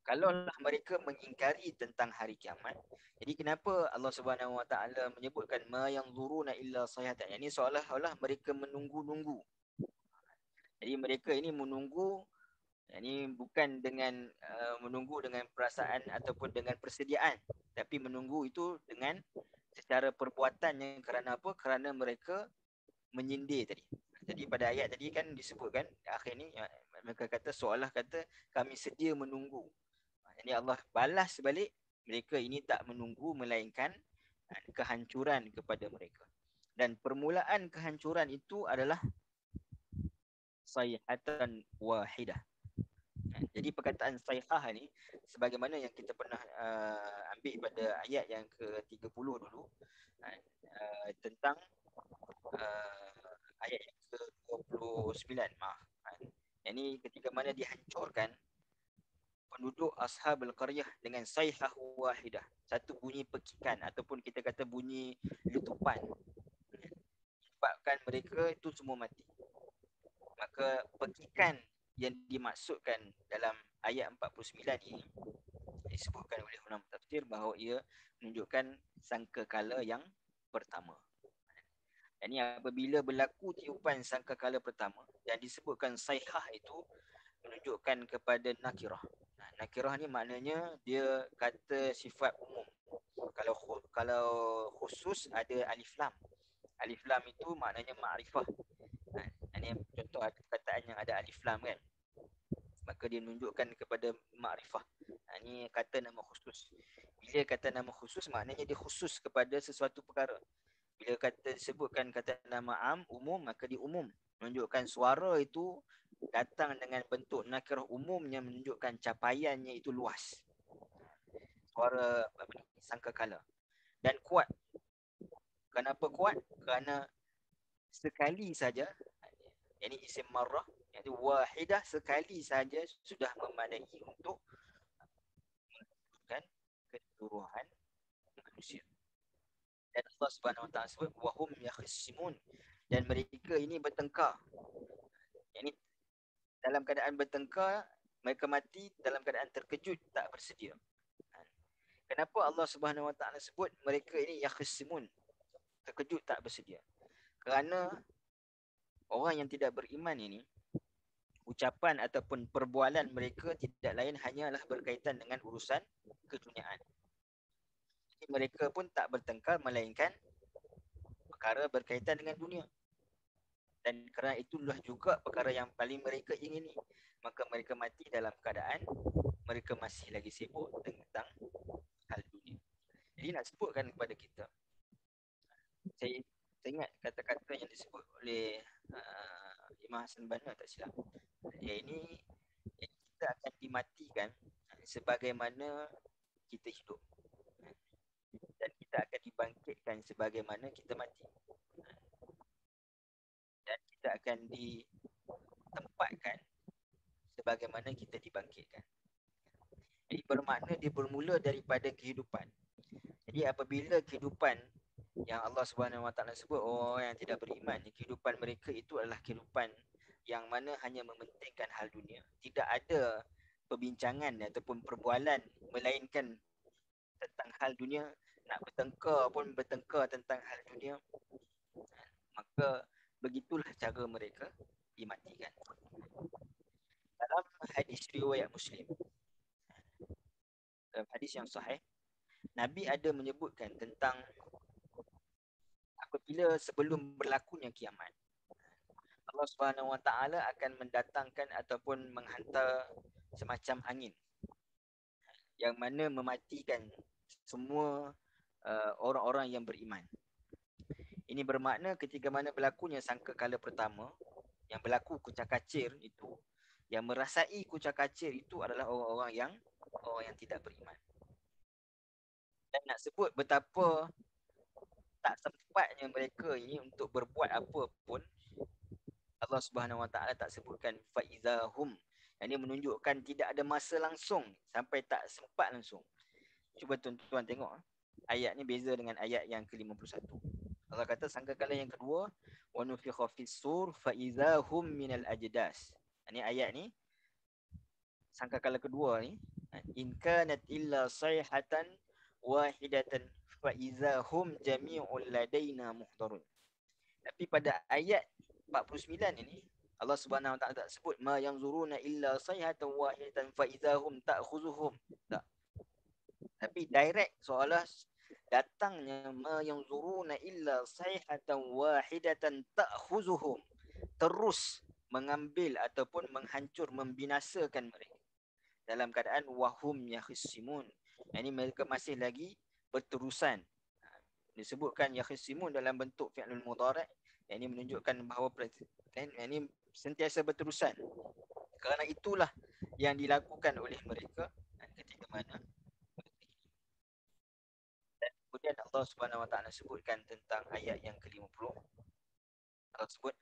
kalaulah mereka mengingkari tentang hari kiamat, jadi kenapa Allah Subhanahu Wa Taala menyebutkan ma yanzuruna illa sayhatan? Ini seolah-olah mereka menunggu-nunggu. Jadi mereka ini menunggu, ini bukan dengan menunggu dengan perasaan ataupun dengan persediaan, tapi menunggu itu dengan secara perbuatannya. Kerana apa? Kerana mereka menyindir tadi. Jadi pada ayat tadi kan disebutkan akhir ni, mereka kata, seolah kata kami sedia menunggu. Jadi Allah balas balik, mereka ini tak menunggu melainkan kehancuran kepada mereka. Dan permulaan kehancuran itu adalah sayhatan wahidah. Jadi perkataan sayhah ni, sebagaimana yang kita pernah ambil pada ayat yang ke-30 dulu, tentang ayat yang ke-29, Yang ni ketika mana dihancurkan penduduk Ashabul Qaryah dengan sayhah wahidah, satu bunyi pekikan ataupun kita kata bunyi letupan, sebabkan mereka itu semua mati. Maka pekikan yang dimaksudkan dalam ayat 49 ini disebutkan oleh ulama tafsir bahawa ia menunjukkan sangkakala yang pertama. Ini apabila berlaku tiupan sangkakala pertama dan disebutkan sayhah itu menunjukkan kepada nakirah. Nakirah ni maknanya dia kata sifat umum. Kalau khusus ada alif lam. Alif lam itu maknanya ma'rifah. Ini contoh perkataan yang ada alif lam kan. Maka dia menunjukkan kepada makrifah. Ini kata nama khusus. Bila kata nama khusus maknanya dia khusus kepada sesuatu perkara. Bila kata sebutkan kata nama am, umum, maka dia umum. Menunjukkan suara itu datang dengan bentuk nakirah umum yang menunjukkan capaiannya itu luas. Suara sangkakala. Dan kuat. Kenapa kuat? Kerana sekali saja, ini isim marrah, iaitu wahidah, sekali saja sudah memadai untuk menunjukkan keseluruhan manusia. Dan Allah Subhanahu Wa Taala sebut wahum yakhsimun, dan mereka ini bertengkar. Ini dalam keadaan bertengkar, mereka mati dalam keadaan terkejut, tak bersedia. Kenapa Allah Subhanahu Wa Taala sebut mereka ini yakhsimun, terkejut tak bersedia? Kerana orang yang tidak beriman ini, ucapan ataupun perbualan mereka tidak lain hanyalah berkaitan dengan urusan keduniaan. Jadi mereka pun tak bertengkar melainkan perkara berkaitan dengan dunia. Dan kerana itulah juga perkara yang paling mereka ingini. Maka mereka mati dalam keadaan mereka masih lagi sibuk tentang hal dunia. Jadi nak sebutkan kepada kita, saya ingat kata-kata yang disebut oleh Imam Hasan Banna tak silap. Ini kita akan dimatikan sebagaimana kita hidup, dan kita akan dibangkitkan sebagaimana kita mati, dan kita akan ditempatkan sebagaimana kita dibangkitkan. Jadi bermakna dia bermula daripada kehidupan. Jadi apabila kehidupan yang Allah Subhanahu Wa Taala sebut orang yang tidak beriman, kehidupan mereka itu adalah kehidupan yang mana hanya mementingkan hal dunia, tidak ada perbincangan ataupun perbualan melainkan tentang hal dunia, nak bertengkar pun bertengkar tentang hal dunia, maka begitulah cara mereka dimatikan. Dalam hadis riwayat Muslim, dalam hadis yang sahih, Nabi ada menyebutkan tentang apabila sebelum berlakunya kiamat, Allah Subhanahu Wa Taala akan mendatangkan ataupun menghantar semacam angin yang mana mematikan semua orang-orang yang beriman. Ini bermakna ketika mana berlakunya sangkakala pertama, yang berlaku kucak-kacir itu, yang merasai kucak-kacir itu adalah orang yang tidak beriman. Dan nak sebut betapa tak sempatnya mereka ini untuk berbuat apa pun, Allah Subhanahu Wa Taala tak sebutkan faizahum. Yang ini menunjukkan tidak ada masa langsung, sampai tak sempat langsung. Cuba tuan-tuan tengok, ayat ni beza dengan ayat yang ke-51. Allah kata sangkakala yang kedua, wa nufikha fis-sur faizahum minal ajdas. Ini ayat ni sangkakala kedua ni, in kanat illa sayhatan wahidatan faizahum jami'ul ladaina muhdarun. Tapi pada ayat 49 ini Allah Subhanahu Wa Taala tak sebut ma yanzuruna illa sayhatan wahidatan fa idahum ta'khuzuhum. Tak. Tapi direct seolah datangnya ma yanzuruna illa sayhatan wahidatan ta'khuzuhum, terus mengambil ataupun menghancur, membinasakan mereka dalam keadaan wahum yakhsimun. Ini mereka masih lagi berterusan. Disebutkan yakhsimun dalam bentuk fi'lul mudhari'. Yang ini menunjukkan bahawa ini sentiasa berterusan. Kerana itulah yang dilakukan oleh mereka ketika mana. Dan kemudian Allah Subhanahu Wa Taala sebutkan tentang ayat yang ke-50. Allah sebut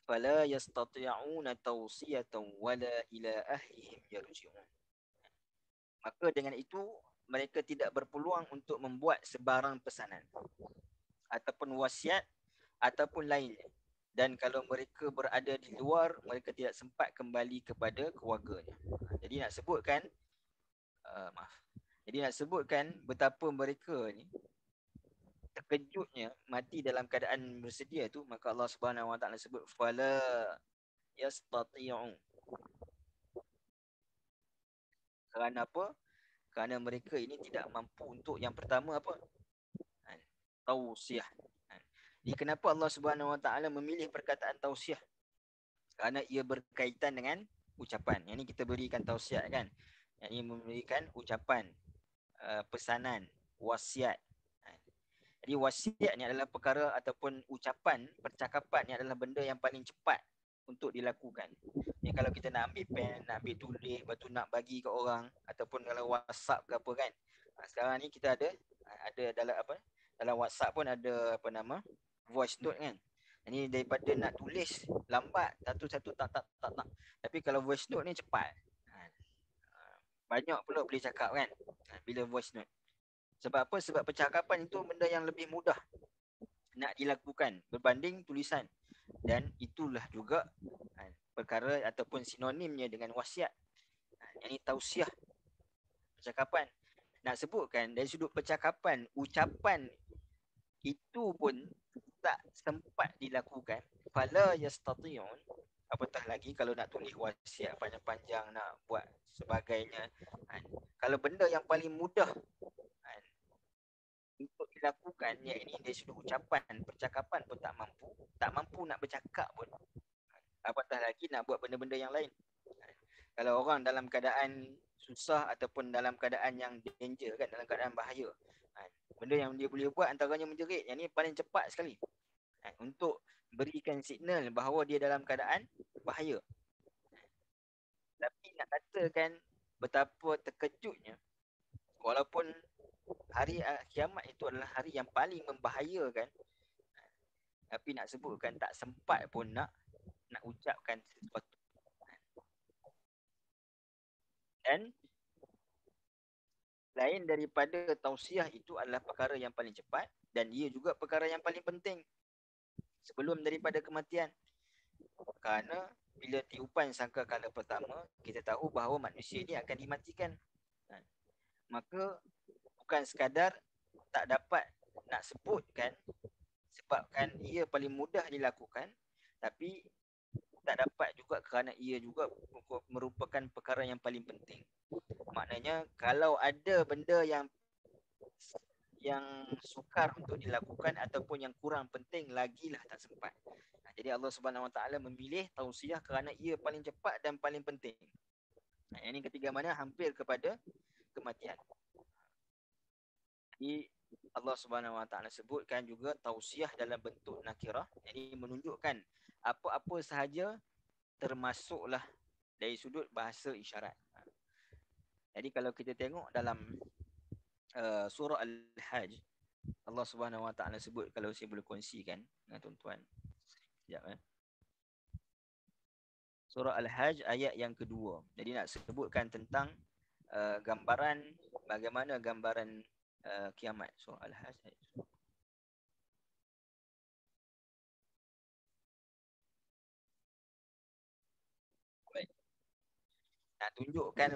fala yastati'una tawsiyatan wala ila ahlihim yarji'un. Maka dengan itu mereka tidak berpeluang untuk membuat sebarang pesanan ataupun wasiat ataupun lainnya. Dan kalau mereka berada di luar, mereka tidak sempat kembali kepada keluarganya. Jadi nak sebutkan Jadi nak sebutkan betapa mereka ni terkejutnya mati dalam keadaan bersedia tu, maka Allah Subhanahu Wa Taala sebut fala yastati'un. Kerana apa? Kerana mereka ini tidak mampu untuk yang pertama apa? Tausiah. Jadi kenapa Allah Subhanahu Wa Taala memilih perkataan tausiah? Kerana ia berkaitan dengan ucapan. Yang ini kita berikan tausiah kan. Yang ini memberikan ucapan, pesanan, wasiat. Jadi wasiat ni adalah perkara ataupun ucapan, percakapan ni adalah benda yang paling cepat untuk dilakukan. Ni kalau kita nak ambil pen, nak ambil tulis, lepas tu nak bagi ke orang ataupun kalau WhatsApp ke apa kan. Sekarang ni kita ada dalam apa? Dalam WhatsApp pun ada apa nama? Voice note kan. Ini daripada nak tulis lambat satu-satu tak. Tapi kalau voice note ni cepat. Banyak pula boleh cakap kan bila voice note. Sebab apa? Sebab percakapan itu benda yang lebih mudah nak dilakukan berbanding tulisan. Dan itulah juga perkara ataupun sinonimnya dengan wasiat. Yang ini tausiah, percakapan. Nak sebutkan dari sudut percakapan, ucapan itu pun tak sempat dilakukan. Fala yastati'un. Apatah lagi kalau nak tulis wasiat panjang-panjang, nak buat sebagainya. Kalau benda yang paling mudah untuk dilakukan, yang ini dari sudut ucapan, percakapan pun tak mampu nak bercakap pun, apatah lagi nak buat benda-benda yang lain. Kalau orang dalam keadaan susah ataupun dalam keadaan yang danger kan, dalam keadaan bahaya, benda yang dia boleh buat antaranya menjerit. Yang ni paling cepat sekali untuk berikan signal bahawa dia dalam keadaan bahaya. Tapi nak katakan betapa terkejutnya, walaupun hari kiamat itu adalah hari yang paling membahayakan, tapi nak sebutkan tak sempat pun nak ucapkan sesuatu. Dan lain daripada tausiah itu adalah perkara yang paling cepat, dan ia juga perkara yang paling penting sebelum daripada kematian. Kerana bila tiupan sangkakala pertama, kita tahu bahawa manusia ini akan dimatikan. Maka bukan sekadar tak dapat nak sebutkan sebabkan ia paling mudah dilakukan, tapi tak dapat juga kerana ia juga merupakan perkara yang paling penting. Maknanya kalau ada benda yang sukar untuk dilakukan ataupun yang kurang penting, lagilah tak sempat. Jadi Allah Subhanahu Wa Taala memilih tausiah kerana ia paling cepat dan paling penting. Yang ini ketiga mana hampir kepada kematian. Jadi Allah Subhanahu Wa Taala sebutkan juga tausiah dalam bentuk nakirah. Ini menunjukkan apa-apa sahaja, termasuklah dari sudut bahasa isyarat. Jadi kalau kita tengok dalam surah Al-Hajj, Allah Subhanahu Wa Taala sebut, kalau saya boleh kongsikan dengan tuan-tuan. Sekejap Surah Al-Hajj ayat yang kedua. Jadi nak sebutkan tentang gambaran, bagaimana gambaran kiamat. Surah Al-Hajj ayat kedua. Baik. Nak tunjukkan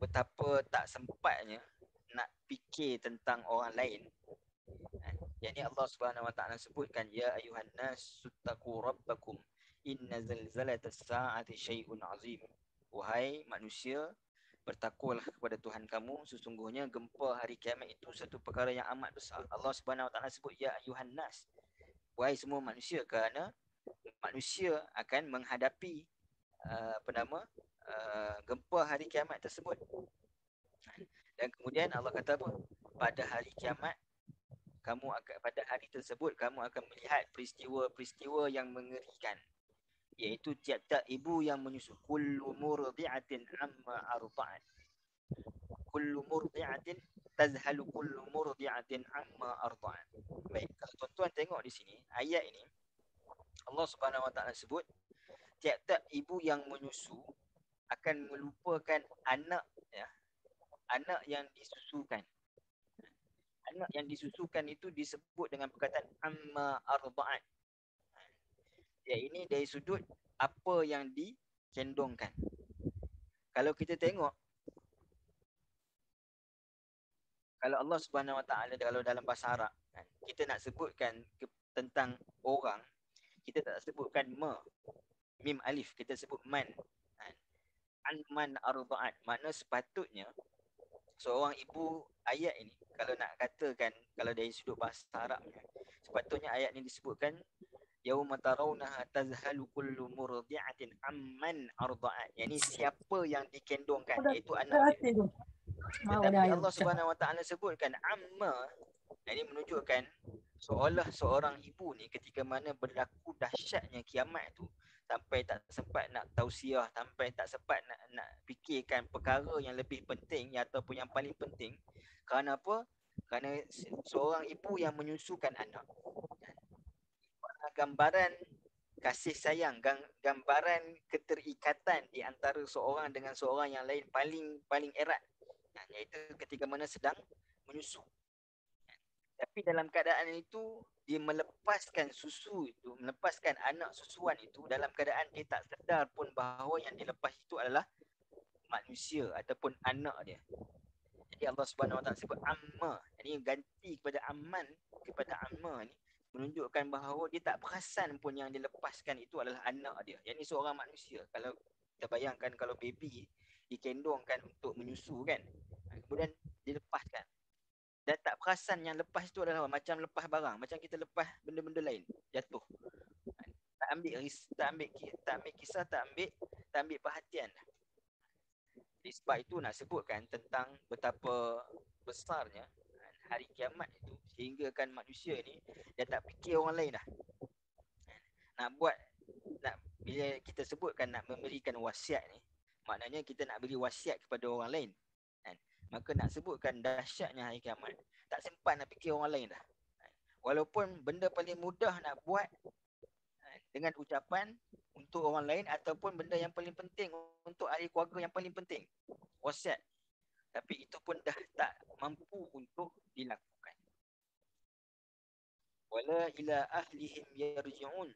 betapa tak sempatnya nak fikir tentang orang lain. Jadi Allah Subhanahu Wa Taala sebutkan, ya ayuhan nas suttaqu rabbakum inna zalzalatas saati syai'un azim. Wahai manusia, bertakwalah kepada Tuhan kamu, sesungguhnya gempa hari kiamat itu satu perkara yang amat besar. Allah Subhanahu Wa Taala sebut ya ayuhan nas, wahai semua manusia, kerana manusia akan menghadapi gempa hari kiamat tersebut. Dan kemudian Allah kata apa? Pada hari kiamat, pada hari tersebut kamu akan melihat peristiwa-peristiwa yang mengerikan, iaitu tiap-tiap ibu yang menyusu. Kullu murdi'atin amma arda'at. Kullu murdi'atin tazhalu kullu murdi'atin amma arda'at. Baik, kalau tuan-tuan tengok di sini, ayat ini Allah Subhanahu Wa Taala sebut tiap-tiap ibu yang menyusu akan melupakan anak, ya, anak yang disusukan. Anak yang disusukan itu disebut dengan perkataan amma arda'at. Ya, ini dari sudut apa yang dikendongkan. Kalau kita tengok, kalau Allah Subhanahu Wa Taala kalau dalam bahasa Arab kan, kita nak sebutkan tentang orang, kita tak sebutkan mim alif, kita sebut man. An man arda'at, makna sepatutnya seorang ibu, ayat ini kalau nak katakan, kalau dari sudut bahasa Arabnya, sepatutnya ayat ini disebutkan yauma tarawnaha tazhalu kullu murdi'atin amman arda'at, yakni siapa yang dikendongkan, iaitu anak dia. Tetapi Allah Subhanahu Wa Taala sebutkan amma, ini menunjukkan seolah seorang ibu ni ketika mana berlaku dahsyatnya kiamat tu, sampai tak sempat nak tausiah, sampai tak sempat nak fikirkan perkara yang lebih penting ataupun yang paling penting. Kerana apa? Kerana seorang ibu yang menyusukan anak, gambaran kasih sayang, gambaran keterikatan di antara seorang dengan seorang yang lain paling erat, iaitu ketika mana sedang menyusu. Tapi dalam keadaan itu, dia melepaskan susu itu, melepaskan anak susuan itu dalam keadaan dia tak sedar pun bahawa yang dilepas itu adalah manusia ataupun anak dia. Jadi Allah Subhanahu Wa Taala sebut amma. Jadi ganti kepada amman kepada amma ni menunjukkan bahawa dia tak perasan pun yang dilepaskan itu adalah anak dia. Yang ni seorang manusia. Kalau kita bayangkan kalau baby dikendongkan untuk menyusu kan, kemudian dilepaskan, dan tak perasan yang lepas itu adalah macam lepas barang, macam kita lepas benda-benda lain jatuh. Tak ambil kisah, tak ambil perhatian. Jadi sebab itu nak sebutkan tentang betapa besarnya hari kiamat itu, sehingga kan manusia ni dia tak fikir orang lain dah. Bila kita sebutkan nak memberikan wasiat ni, maknanya kita nak beri wasiat kepada orang lain. Maka nak sebutkan dahsyatnya hari kiamat, tak sempat nak fikir orang lain dah. Walaupun benda paling mudah nak buat dengan ucapan untuk orang lain, ataupun benda yang paling penting untuk ahli keluarga yang paling penting, wasiat, tapi itu pun dah tak mampu untuk dilakukan. Wala ila ahlihim yarji'un,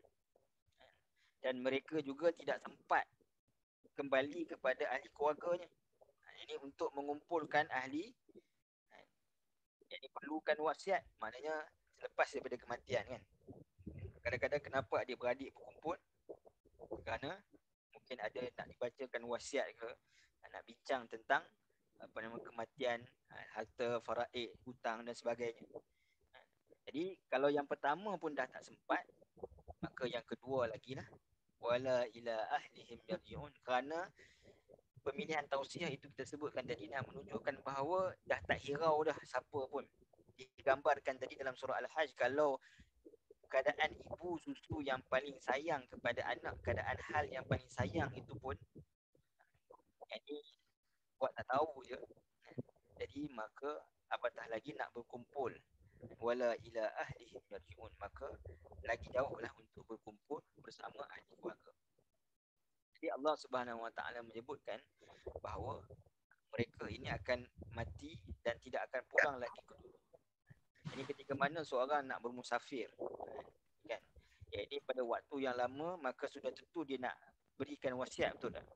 dan mereka juga tidak sempat kembali kepada ahli keluarganya. Ini untuk mengumpulkan ahli yang diperlukan wasiat, maknanya selepas daripada kematian kan. Kadang-kadang kenapa adik-beradik berkumpul? Kerana mungkin ada nak dibacakan wasiat ke, nak bincang tentang kematian, harta, faraid, hutang dan sebagainya. Jadi kalau yang pertama pun dah tak sempat, maka yang kedua lagi lah, wala ila ahlihim yarji'un, kerana pemilihan tausiah itu kita sebutkan tadi nak menunjukkan bahawa dah tak hirau dah siapa pun. Digambarkan tadi dalam surah Al-Hajj, kalau keadaan ibu susu yang paling sayang kepada anak, keadaan hal yang paling sayang itu pun ini buat tak tahu je. Jadi maka apatah lagi nak berkumpul, wala ila ahlihim yarji'un, maka lagi jauhlah untuk berkumpul bersama ahli keluarga. Jadi Allah Subhanahu Wa Taala menyebutkan bahawa mereka ini akan mati dan tidak akan pulang lagi ke dulu. Ini ketika mana seorang nak bermusafir kan, jadi pada waktu yang lama, maka sudah tentu dia nak berikan wasiat, betul tak?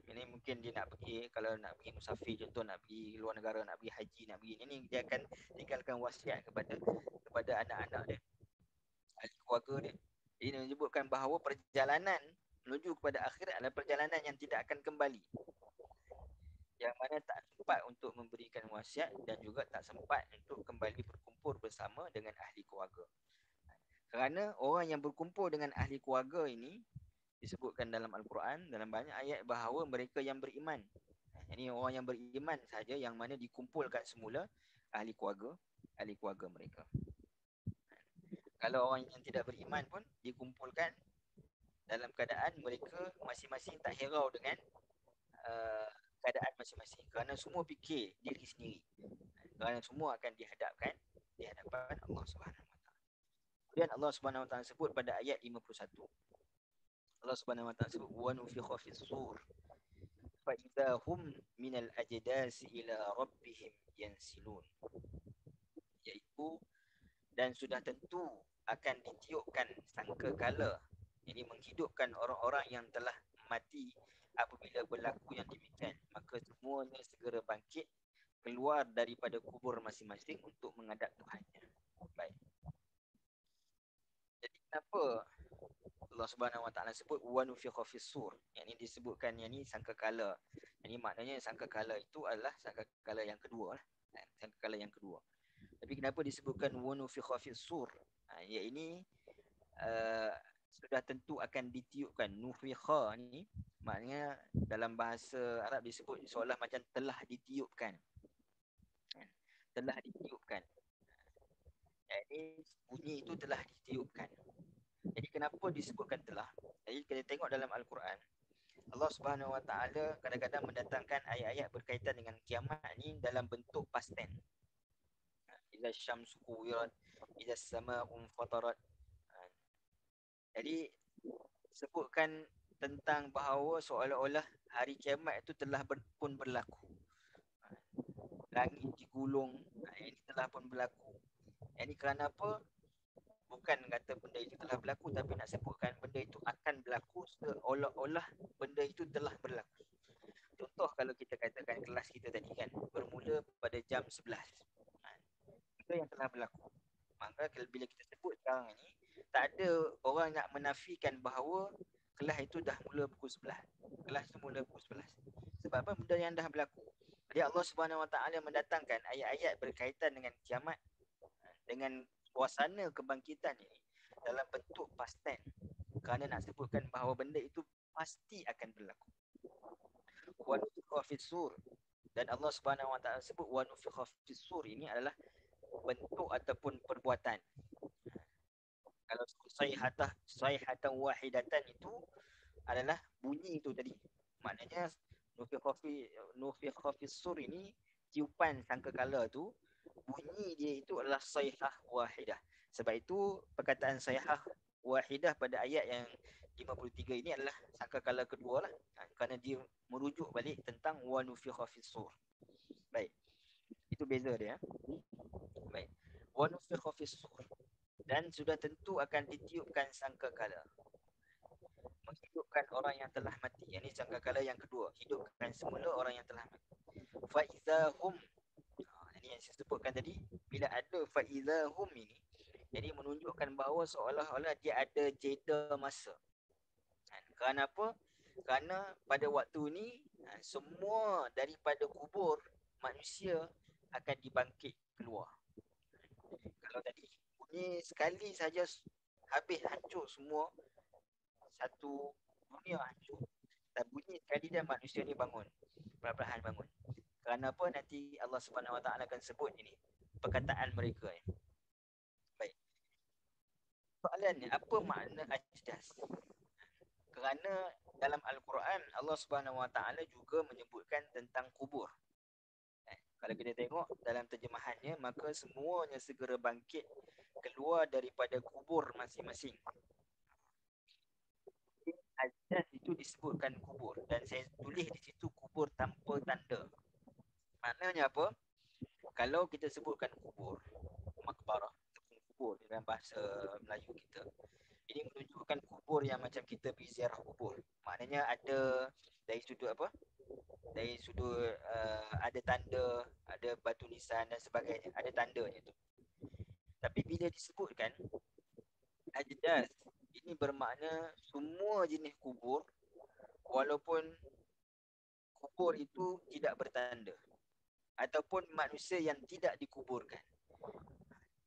Ini mungkin dia nak pergi, kalau nak pergi musafir, contoh nak pergi luar negara, nak pergi haji, nak pergi ini, dia akan tinggalkan wasiat kepada anak-anak dia, ahli keluarga dia. Jadi menyebutkan bahawa perjalanan menuju kepada akhirat adalah perjalanan yang tidak akan kembali, yang mana tak sempat untuk memberikan wasiat dan juga tak sempat untuk kembali berkumpul bersama dengan ahli keluarga. Kerana orang yang berkumpul dengan ahli keluarga ini disebutkan dalam Al-Quran, dalam banyak ayat, bahawa mereka yang beriman. Ini orang yang beriman saja yang mana dikumpulkan semula ahli keluarga mereka. Kalau orang yang tidak beriman pun dikumpulkan dalam keadaan mereka masing-masing tak hirau dengan keadaan masing-masing, kerana semua fikir diri sendiri, kerana semua akan dihadapkan di hadapan Allah Subhanahu Wa Taala. Kemudian Allah Subhanahu Wa Taala sebut pada ayat 51, Allah Subhanahu wa taala sebut wa nufikha fis sur fa idza hum minal ajdasi ila rabbihim yansilun, iaitu dan sudah tentu akan ditiupkan sangkakala, ini menghidupkan orang-orang yang telah mati. Apabila berlaku yang demikian, maka semuanya segera bangkit keluar daripada kubur masing-masing untuk menghadap Tuhannya. Baik. Jadi kenapa Allah Subhanahu wa taala sebut wa nufikha fis sur? Yang ini disebutkan yang ini sangkakala. Ini maknanya sangkakala itu adalah sangkakala yang kedua lah. Sangkakala yang kedua. Tapi kenapa disebutkan wa nufikha fis sur? Ya ini sudah tentu akan ditiupkan. Nufikha ni maknanya dalam bahasa Arab disebut seolah macam telah ditiupkan. Telah ditiupkan. Jadi bunyi itu telah ditiupkan. Jadi kenapa disebutkan telah? Jadi kita tengok dalam Al-Quran, Allah Subhanahu Wa Taala kadang-kadang mendatangkan ayat-ayat berkaitan dengan kiamat ni dalam bentuk past tense. Idza syamsu kuwirat, idza samaa'u fatarat. Jadi sebutkan tentang bahawa seolah-olah hari kiamat itu telah pun berlaku. Langit digulung, ini telah pun berlaku. Ini kerana apa? Bukan kata benda itu telah berlaku, tapi nak sebutkan benda itu akan berlaku seolah-olah benda itu telah berlaku. Contoh kalau kita katakan kelas kita tadi kan bermula pada jam 11. Benda yang telah berlaku. Maka bila kita sebut sekarang ini, tak ada orang nak menafikan bahawa kelas itu dah mula pukul 11. Kelas itu mula pukul 11. Sebab apa? Benda yang dah berlaku. Jadi Allah Subhanahu Wa Taala mendatangkan ayat-ayat berkaitan dengan kiamat, dengan suasana kebangkitan ini dalam bentuk past tense, kerana nak sebutkan bahawa benda itu pasti akan berlaku. Wa nufikha fis sur, dan Allah Subhanahu Wa Taala sebut wa nufikha fis sur ini adalah bentuk ataupun perbuatan. Kalau sayhatan wahidatan itu adalah bunyi itu tadi. Maknanya nufikha fis sur ini tiupan sangkakala tu, bunyi dia itu adalah sayhah wahidah. Sebab itu perkataan sayhah wahidah pada ayat yang 53 ini adalah sangkakala kedua lah. Kerana dia merujuk balik tentang wa nufikha fis sur. Baik. Itu beza dia. Baik. Wa nufikha fis sur, dan sudah tentu akan ditiupkan sangkakala, menghidupkan orang yang telah mati. Yang ini sangkakala yang kedua, hidupkan semula orang yang telah mati. Fa idza hum, ini yang saya sebutkan tadi, bila ada fa idza hum ini, jadi menunjukkan bahawa seolah-olah dia ada jeda masa. Kerana apa? Kerana pada waktu ni semua daripada kubur manusia akan dibangkit keluar. Kalau tadi bunyi sekali saja habis hancur semua, satu dunia hancur. Dan bunyi sekali dan manusia ni bangun, perlahan-lahan bangun. Kerana apa? Nanti Allah Subhanahu Wa Taala akan sebut ini perkataan mereka. Baik. Soalannya, apa makna ajdas? Kerana dalam Al-Quran Allah Subhanahu Wa Taala juga menyebutkan tentang kubur. Kalau kita tengok dalam terjemahannya, maka semuanya segera bangkit keluar daripada kubur masing-masing. Ajdas itu disebutkan kubur, dan saya tulis di situ kubur tanpa tanda. Maknanya apa? Kalau kita sebutkan kubur, makbarah, kubur dalam bahasa Melayu kita, ini menunjukkan kubur yang macam kita pergi ziarah kubur. Maknanya ada dari sudut apa? Dari sudut ada tanda, ada batu nisan dan sebagainya, ada tandanya tu. Tapi bila disebutkan ajdas, ini bermakna semua jenis kubur, walaupun kubur itu tidak bertanda, ataupun manusia yang tidak dikuburkan.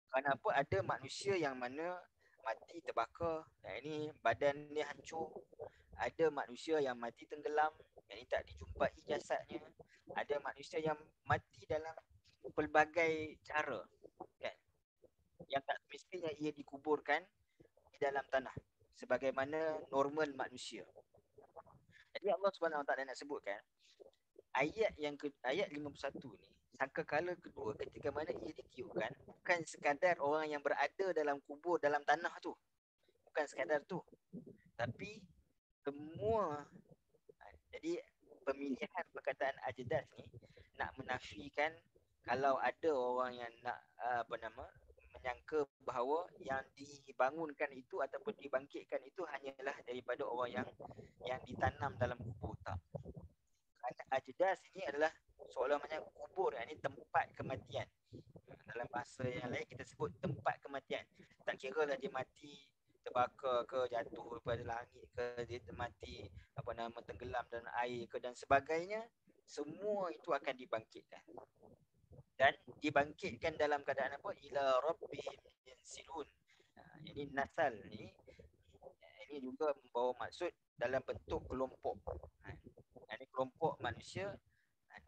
Kenapa ada manusia yang mana mati terbakar, yang ini badan dia hancur. Ada manusia yang mati tenggelam, yang ini tak dijumpai jasadnya. Ada manusia yang mati dalam pelbagai cara, kan? Yang tak semestinya ia dikuburkan di dalam tanah sebagaimana normal manusia. Jadi Allah Subhanahu Wa Taala nak sebutkan ayat ayat 51 ni, sangkakala kedua ketika mana ia ditiupkan, bukan sekadar orang yang berada dalam kubur dalam tanah tu, bukan sekadar tu, tapi semua. Jadi pemilihan perkataan ajdas ni nak menafikan kalau ada orang yang nak menyangka bahawa yang dibangunkan itu ataupun dibangkitkan itu hanyalah daripada orang yang ditanam dalam kubur. Tak. Kerana ajdas ini adalah seolah macam kubur, ini tempat kematian. Dalam bahasa yang lain kita sebut tempat kematian. Tak kira lah dia mati terbakar ke, jatuh daripada langit ke, dia mati tenggelam dalam air ke dan sebagainya, semua itu akan dibangkitkan. Dan dibangkitkan dalam keadaan apa? Ila rabbihim yansilun. Ini nasal ni, ini juga membawa maksud dalam bentuk kelompok. Ini kelompok manusia,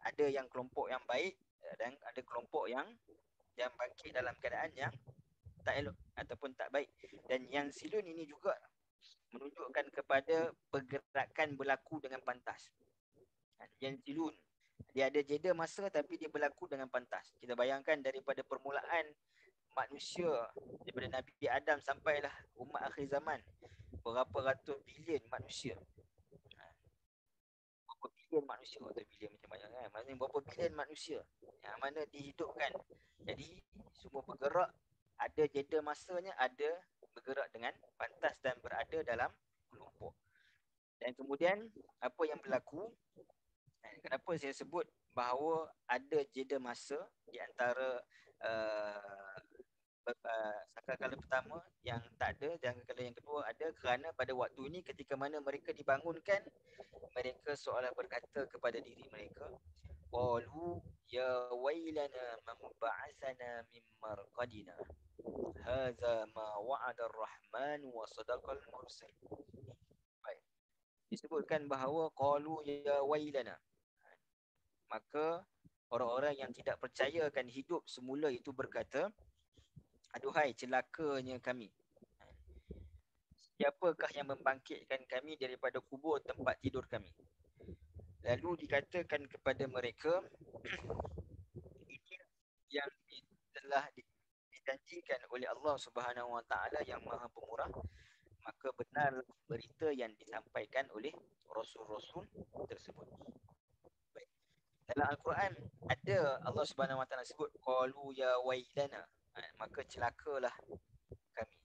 ada yang kelompok yang baik dan ada kelompok yang bangkit dalam keadaan yang tak elok ataupun tak baik. Dan yang silun ini juga menunjukkan kepada pergerakan berlaku dengan pantas. Yang silun, dia ada jeda masa tapi dia berlaku dengan pantas. Kita bayangkan daripada permulaan manusia, daripada Nabi Adam sampailah umat akhir zaman, berapa ratus bilion manusia. Berapa bilion manusia, atau bilion macam banyak kan? Maksudnya berapa bilion manusia yang mana dihidupkan. Jadi semua bergerak, ada jeda masanya, ada bergerak dengan pantas dan berada dalam kelompok. Dan kemudian apa yang berlaku, kenapa saya sebut bahawa ada jeda masa di antara sangkakala pertama yang tak ada dan sangkakala yang kedua ada, kerana pada waktu ini ketika mana mereka dibangunkan, mereka seolah berkata kepada diri mereka, qalu ya wailana man ba'athana min marqadina hadza ma wa'ada ar-rahman wa sadaqal mursal. Baik. Disebutkan bahawa qalu ya wailana, maka orang-orang yang tidak percaya akan hidup semula itu berkata, aduhai celakanya kami. Siapakah yang membangkitkan kami daripada kubur tempat tidur kami? Lalu dikatakan kepada mereka, ini yang telah dijanjikan oleh Allah Subhanahu Wa Taala yang Maha Pemurah, maka benar berita yang disampaikan oleh rasul-rasul tersebut. Baik. Dalam Al-Quran ada Allah Subhanahu Wa Taala sebut qalu ya wailana, maka celakalah kami.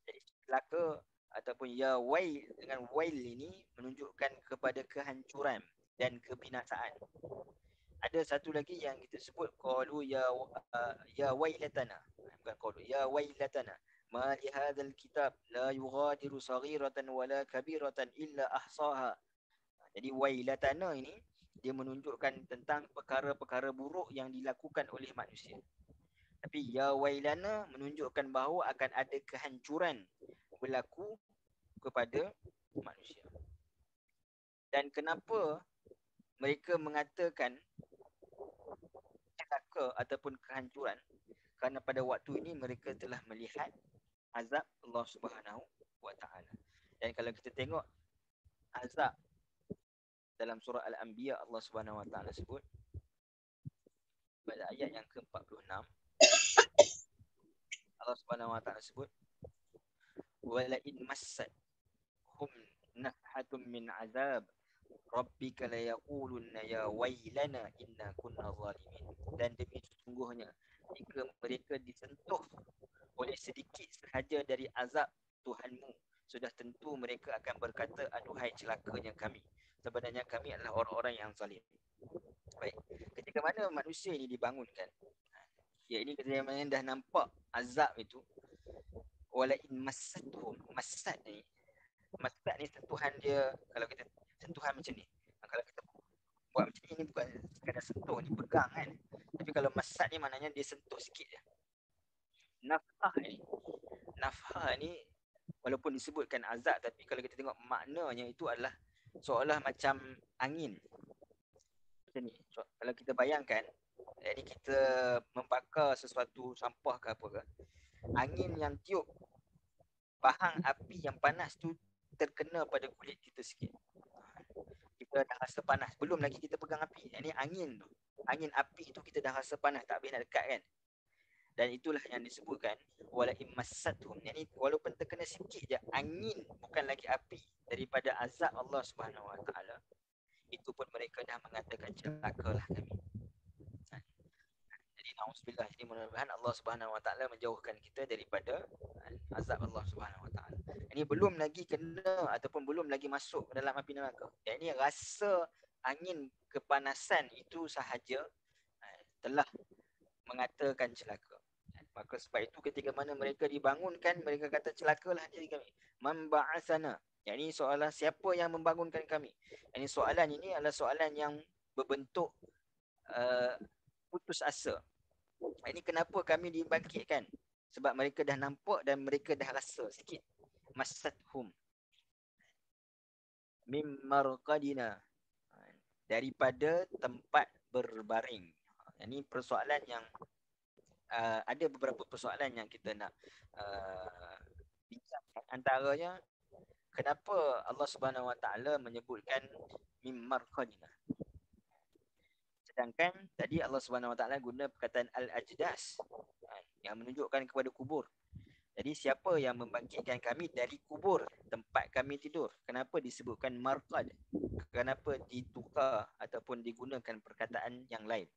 Jadi celaka ataupun ya wail, dengan wail ini menunjukkan kepada kehancuran dan kebinasaan. Ada satu lagi yang kita sebut qalu ya wailatana, bukan qalu ya wailatana ma li hadzal kitab la yughadiru saghiratan wala kabiratan illa ahsaha. Jadi wailatana ini dia menunjukkan tentang perkara-perkara buruk yang dilakukan oleh manusia. Tapi ya wailana menunjukkan bahawa akan ada kehancuran berlaku kepada manusia. Dan kenapa mereka mengatakan celaka ataupun kehancuran? Kerana pada waktu ini mereka telah melihat azab Allah Subhanahu Wa Taala. Dan kalau kita tengok azab dalam surah Al-Anbiya, Allah Subhanahu Wa Taala sebut pada ayat yang ke-46, Allah Subhanahu Wa Taala sebut wala in massahum nafhatun min azab rabbika la yaqulunna ya wailana inna kunna zalimin. Dan demi sesungguhnya jika mereka disentuh oleh sedikit sahaja dari azab Tuhanmu, sudah tentu mereka akan berkata, aduhai celakanya kami, sebenarnya kami adalah orang-orang yang zalim. Baik, ketika mana manusia ini dibangunkan, ya ini ketika mana dah nampak azab itu, wala in massatuhum, massat ni sentuhan dia, kalau kita sentuhan macam ni, kalau kita buat macam ni bukan sekadar sentuh, ni pegang kan. Tapi kalau massat ni maknanya dia sentuh sikit je. Nafhah ni walaupun disebutkan azab, tapi kalau kita tengok maknanya itu adalah seolah macam angin macam ni. So, kalau kita bayangkan, jadi kita membakar sesuatu sampah ke apa ke, angin yang tiup bahang api yang panas tu terkena pada kulit kita sikit, kita dah rasa panas, belum lagi kita pegang api. Ini angin tu, angin api tu kita dah rasa panas, tak habis nak dekat kan. Dan itulah yang disebutkan wala immassathum. Yani walaupun terkena sikit je angin, bukan lagi api, daripada azab Allah Subhanahu Wa Taala, itu pun mereka dah mengatakan celakalah kami. Jadi nauzubillah, ini mudah-mudahan Allah Subhanahu Wa Taala menjauhkan kita daripada azab Allah Subhanahu Wa Taala. Ini belum lagi kena ataupun belum lagi masuk ke dalam api neraka. Yang ini rasa angin kepanasan itu sahaja telah mengatakan celaka. Maka sebab itu ketika mana mereka dibangunkan, mereka kata celakalah diri kami. Man ba'atsana. Yang ini soalan siapa yang membangunkan kami. Ini soalan ini adalah soalan yang berbentuk putus asa. Ini kenapa kami dibangkitkan? Sebab mereka dah nampak dan mereka dah rasa sikit. Masathum mim marqadina, daripada tempat berbaring. Ini persoalan yang ada beberapa persoalan yang kita nak bincangkan. Antaranya, kenapa Allah Subhanahu Wa Taala menyebutkan mim marqadina, sedangkan tadi Allah Subhanahu Wa Taala guna perkataan al-ajdas yang menunjukkan kepada kubur. Jadi siapa yang membangkitkan kami dari kubur tempat kami tidur? Kenapa disebutkan marqad? Kenapa ditukar ataupun digunakan perkataan yang lain?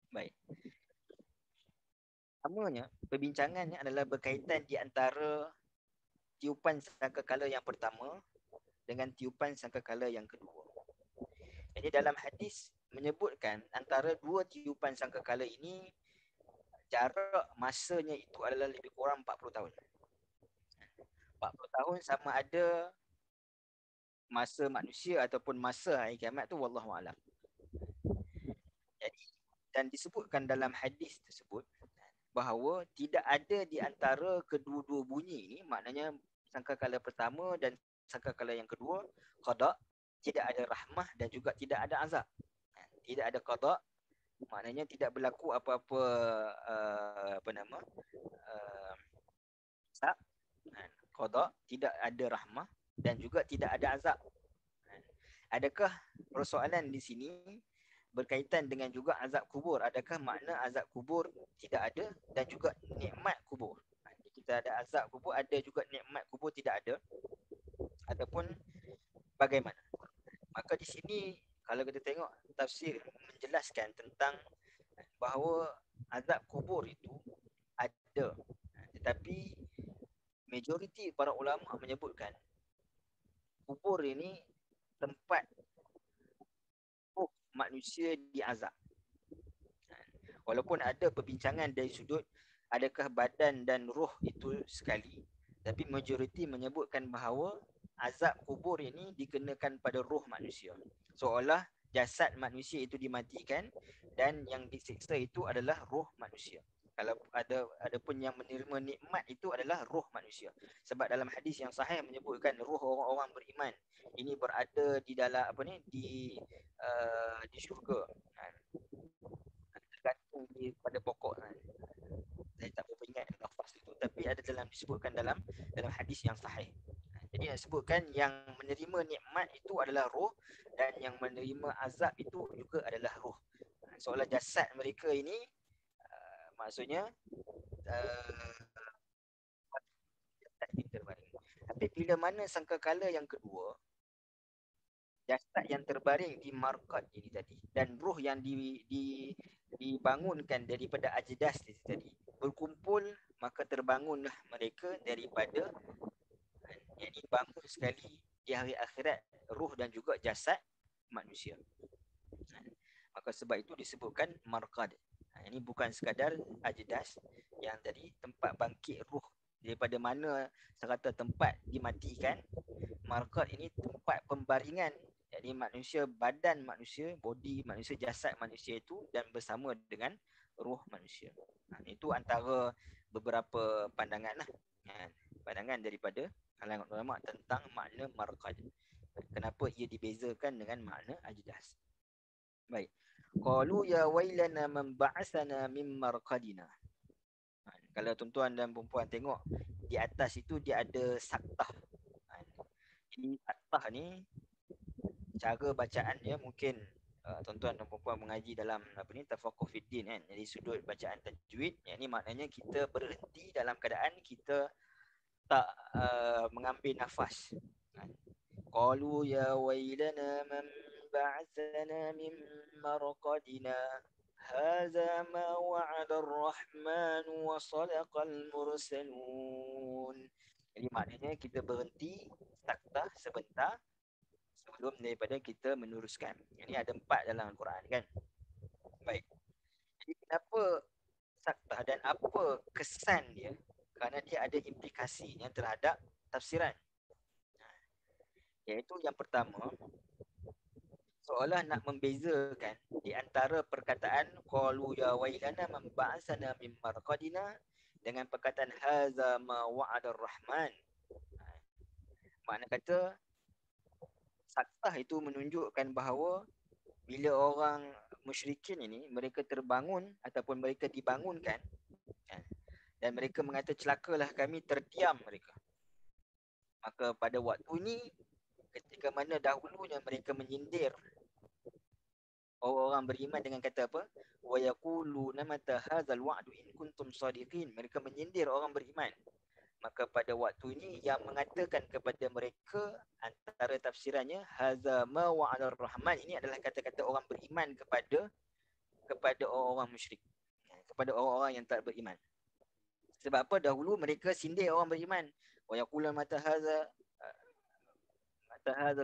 Baik. Pertamanya, perbincangannya adalah berkaitan di antara tiupan sangkakala yang pertama dengan tiupan sangkakala yang kedua. Jadi dalam hadis menyebutkan antara dua tiupan sangkakala ini jarak masanya itu adalah lebih kurang 40 tahun. 40 tahun sama ada masa manusia ataupun masa hari kiamat tu, wallahu a'lam. Jadi dan disebutkan dalam hadis tersebut bahawa tidak ada di antara kedua-dua bunyi ini, maknanya sangkakala pertama dan sangkakala yang kedua, qada, tidak ada rahmah dan juga tidak ada azab. Tidak ada qada, maknanya tidak berlaku apa-apa azab. Qada, tidak ada rahmah dan juga tidak ada azab. Adakah persoalan di sini berkaitan dengan juga azab kubur? Adakah makna azab kubur tidak ada dan juga nikmat kubur? Kita ada azab kubur, ada juga nikmat kubur tidak ada, ataupun bagaimana? Maka di sini kalau kita tengok tafsir menjelaskan tentang bahawa azab kubur itu ada, tetapi majoriti para ulama menyebutkan kubur ini tempat manusia diazab. Walaupun ada perbincangan dari sudut adakah badan dan roh itu sekali, tapi majoriti menyebutkan bahawa azab kubur ini dikenakan pada roh manusia. Seolah jasad manusia itu dimatikan dan yang disiksa itu adalah roh manusia. Kalau ada pun yang menerima nikmat itu adalah roh manusia. Sebab dalam hadis yang sahih menyebutkan roh orang-orang beriman ini berada di dalam di syurga. Tergantung pada pokok. Saya tak berapa ingat lafaz itu, tapi ada disebutkan dalam hadis yang sahih. Jadi yang disebutkan yang menerima nikmat itu adalah roh dan yang menerima azab itu juga adalah roh. Seolah jasad mereka ini maksudnya tapi bila mana sangkakala yang kedua, jasad yang terbaring di marqad ini tadi dan roh yang dibangunkan daripada ajdas tadi berkumpul, maka terbangunlah mereka daripada yang bangun sekali di hari akhirat, roh dan juga jasad manusia. Maka sebab itu disebutkan marqad. Ini bukan sekadar ajdas yang tadi tempat bangkit roh daripada mana serata tempat dimatikan. Marqad ini tempat pembaringan, jadi manusia, badan manusia, body manusia, jasad manusia itu dan bersama dengan roh manusia. Itu antara beberapa pandangan pandangan daripada kalangan ulama tentang makna marqad. Kenapa ia dibezakan dengan makna ajdas? Baik. Qalu ya wailana man ba'athana min marqadina. Kalau tuan-tuan dan puan-puan tengok di atas itu dia ada saktah. Jadi saktah ni cara bacaan dia mungkin tuan-tuan dan puan mengaji dalam apa ni, tafaqquh fid din kan, jadi sudut bacaan tajwid, yang ni maknanya kita berhenti dalam keadaan kita tak mengambil nafas. Qalu ya wailana man ba'athana min marqadina hadza ma wa'ada ar-rahman wa sadaqal mursalun. Jadi maknanya kita berhenti taktah sebentar sebelum daripada kita meneruskan. Ini ada 4 dalam Al-Quran kan. Baik. Jadi kenapa saktah dan apa kesan dia? Kerana dia ada implikasinya terhadap tafsiran. Iaitu yang pertama, seolah nak membezakan di antara perkataan qalu ya wailana man ba'athana min marqadina dengan perkataan haza ma wa'ada ar-rahman. Makna kata saktah itu menunjukkan bahawa bila orang musyrikin ini mereka terbangun ataupun mereka dibangunkan dan mereka mengata celakalah kami, terdiam mereka. Maka pada waktu ini ketika mana dahulunya mereka menyindir orang-orang beriman dengan kata apa? Wa yaquluna mata hadzal wa'du in kuntum shadiqin. Mereka menyindir orang beriman. Maka pada waktu ini yang mengatakan kepada mereka antara tafsirannya hadza ma wa'ada ar-rahman, ini adalah kata-kata orang beriman kepada orang-orang musyrik, kepada orang-orang yang tak beriman. Sebab apa? Dahulu mereka sindir orang beriman. Wa yaquluna mata hadzal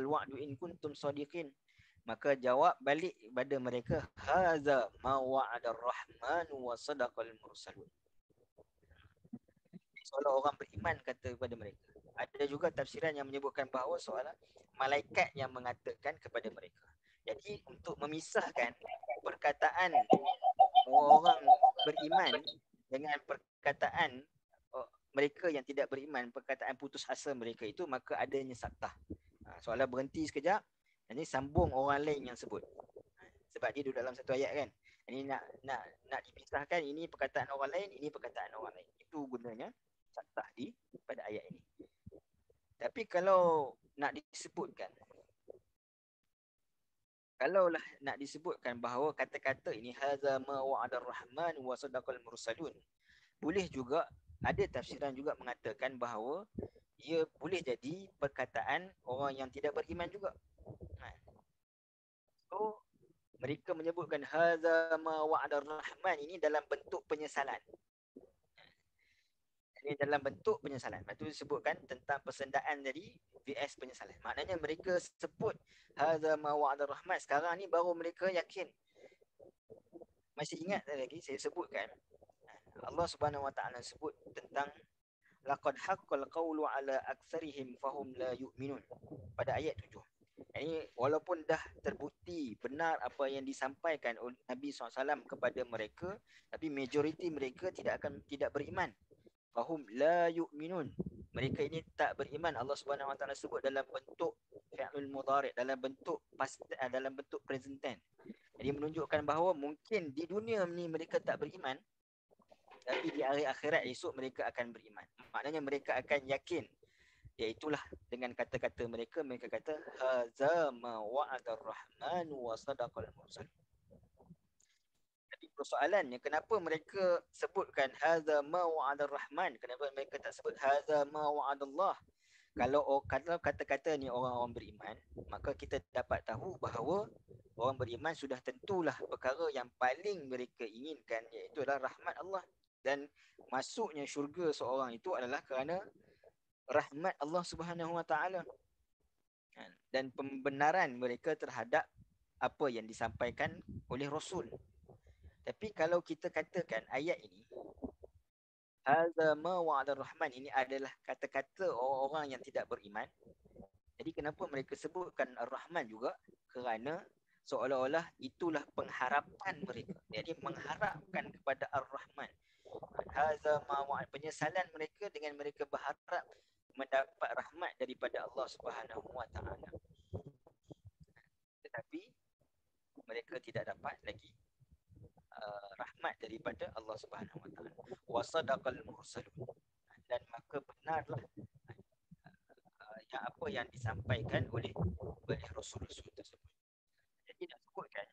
wa'du in kuntum shadiqin. Maka jawab balik kepada mereka hadza ma wa'ada ar-rahman wa sadaqal mursalun. Seolah orang beriman kata kepada mereka. Ada juga tafsiran yang menyebutkan bahawa seolah malaikat yang mengatakan kepada mereka. Jadi untuk memisahkan perkataan orang beriman dengan perkataan mereka yang tidak beriman, perkataan putus asa mereka itu, maka adanya saktah. Seolah berhenti sekejap, ini sambung orang lain yang sebut. Sebab dia duduk dalam satu ayat kan. Ini nak dipisahkan, ini perkataan orang lain, ini perkataan orang lain. Itu gunanya saktah di pada ayat ini. Tapi kalau nak disebutkan, kalaulah nak disebutkan bahawa kata-kata ini hadza ma wa'ada ar-rahman wa sadaqal mursalun, boleh juga ada tafsiran juga mengatakan bahawa ia boleh jadi perkataan orang yang tidak beriman juga. So mereka menyebutkan hadza ma wa'ada ar-rahman ini dalam bentuk penyesalan. Ini dalam bentuk penyesalan. Lepas tu disebutkan tentang persendaan tadi VS penyesalan. Maknanya mereka sebut hadza ma wa'ada ar-rahman, sekarang ni baru mereka yakin. Masih ingat lagi saya sebutkan Allah Subhanahu wa taala sebut tentang laqad haqqal qawlu ala aktsarihim fahum la yu'minun pada ayat 7. Ini walaupun dah terbukti benar apa yang disampaikan oleh Nabi SAW kepada mereka, tapi majoriti mereka tidak beriman. Fahum la yu'minun. Mereka ini tak beriman. Allah Subhanahu wa taala sebut dalam bentuk fi'lul mudhari', dalam bentuk dalam bentuk present tense. Jadi menunjukkan bahawa mungkin di dunia ni mereka tak beriman, tapi di hari akhirat esok mereka akan beriman. Maknanya mereka akan yakin. Iaitulah dengan kata-kata mereka kata haza ma wa'ada ar-rahman wa sadaqal mursal. Jadi persoalannya, kenapa mereka sebutkan haza ma wa'ada ar-rahman? Kenapa mereka tak sebut haza ma wa'ada Allah? Kalau kata-kata ni orang-orang beriman, maka kita dapat tahu bahawa orang beriman sudah tentulah perkara yang paling mereka inginkan, iaitu adalah rahmat Allah. Dan masuknya syurga seorang itu adalah kerana rahmat Allah Subhanahu wa taala. Dan pembenaran mereka terhadap apa yang disampaikan oleh Rasul. Tapi kalau kita katakan ayat ini hadza ma wa'ada ar-rahman, ini adalah kata-kata orang-orang yang tidak beriman. Jadi kenapa mereka sebutkan ar-rahman juga? Kerana seolah-olah itulah pengharapan mereka. Jadi mengharapkan kepada ar-rahman. Hadza ma wa'ada, penyesalan mereka dengan mereka berharap mendapat rahmat daripada Allah Subhanahu wa taala. Tetapi mereka tidak dapat lagi rahmat daripada Allah Subhanahu wa taala. Wa sadaqal mursalun, dan maka benarlah yang apa yang disampaikan oleh Rasul-Rasul tersebut. Jadi nak sebutkan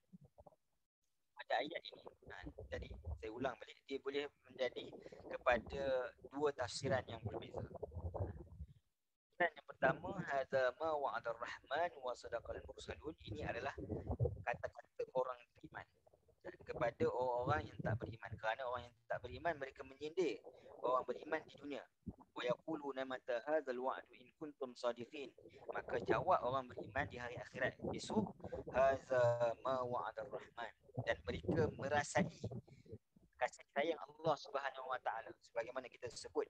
kepada dua tafsiran yang berbeza. Dan yang pertama, hadza ma wa'ada ar-rahman wa sadaqal mursalun, ini adalah kata-kata orang beriman kepada orang-orang yang tak beriman, kerana orang yang tak beriman mereka menyindir orang beriman di dunia. Wa yaquluna mata hadzal wa'du in kuntum sadiqin, maka jawab orang beriman di hari akhirat esok, hadza ma wa'ada ar-rahman, dan mereka merasai kasih sayang Allah Subhanahu wa taala sebagaimana kita sebut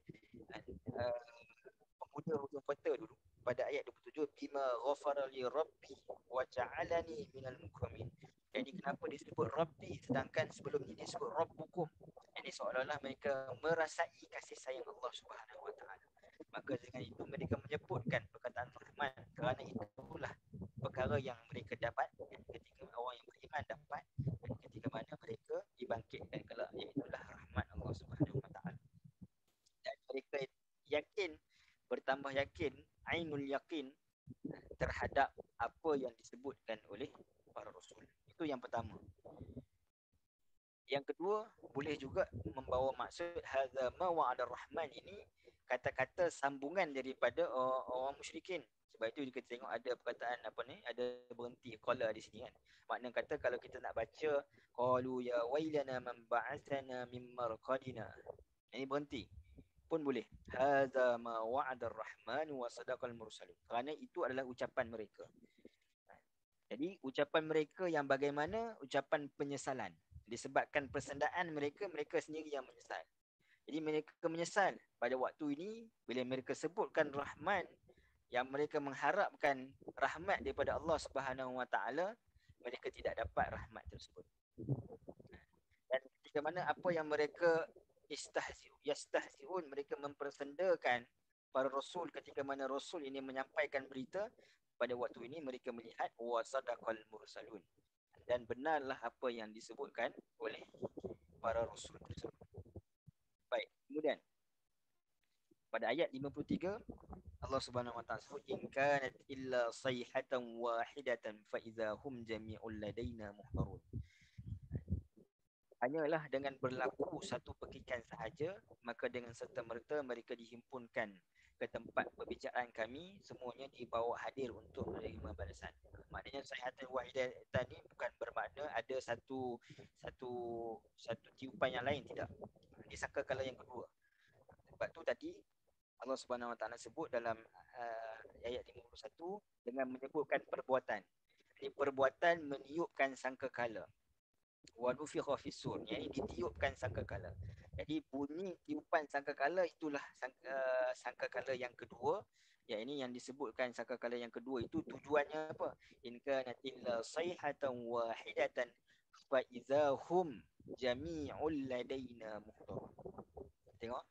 penghujung hujung kota dulu pada ayat 27, bima ghafara li rabbi wa ja'alani minal mukramin. Jadi kenapa disebut rabbi sedangkan sebelum ini disebut rabbukum? Ini seolah-olah mereka merasai kasih sayang Allah Subhanahu wa taala. Maka dengan itu mereka menyebutkan perkataan Rahman kerana itulah perkara yang mereka dapat ketika orang yang beriman dapat ketika mana mereka dibangkitkan kelak, iaitulah rahmat Allah Subhanahu wa taala. Dan mereka yakin, bertambah yakin, ainul yakin terhadap apa yang disebutkan oleh para rasul. Itu yang pertama. Yang kedua, boleh juga membawa maksud hadza ma wa'ada rahman, ini kata-kata sambungan daripada orang musyrikin. Sebab itu kita tengok ada perkataan apa ni, ada berhenti qala di sini kan. Makna kata kalau kita nak baca qalu ya wailana man ba'athana min marqadina, ini berhenti pun boleh. Hadza ma wa'ada ar-rahman wa sadaqal mursalin, kerana itu adalah ucapan mereka. Jadi ucapan mereka yang bagaimana? Ucapan penyesalan. Disebabkan persendaan mereka, mereka sendiri yang menyesal. Jadi mereka menyesal pada waktu ini bila mereka sebutkan rahman, yang mereka mengharapkan rahmat daripada Allah Subhanahu wa taala, mereka tidak dapat rahmat tersebut. Dan ketika mana apa yang mereka yastahzi'un, mereka mempersendakan para rasul ketika mana rasul ini menyampaikan berita, pada waktu ini mereka melihat wa sadaqal mursalun, dan benarlah apa yang disebutkan oleh para rasul tersebut. Baik, kemudian pada ayat 53 Allah Subhanahu wa taala sebut in kanat illa sayhatan wahidatan fa idza hum jami'un ladaina muhdarun. Hanyalah dengan berlaku satu pekikan sahaja, maka dengan serta-merta mereka dihimpunkan ke tempat perbicaraan kami, semuanya dibawa hadir untuk menerima balasan. Maknanya sayhatan wahidatan ni bukan bermakna ada satu tiupan yang lain, tidak. Disangka kala yang kedua. Sebab tu tadi Allah Subhanahu Wa Taala sebut dalam ayat 51 dengan menyebutkan perbuatan. Jadi perbuatan meniupkan sangkakala. Wa nufikha fis sur, yakni ditiupkan sangkakala. Jadi bunyi tiupan sangkakala itulah sangkakala yang kedua. Ya, ini yang disebutkan sangkakala yang kedua itu tujuannya apa? In kanat illa sayhatan wahidatan fa idzahum jami'ul ladaina muhdarun. Tengok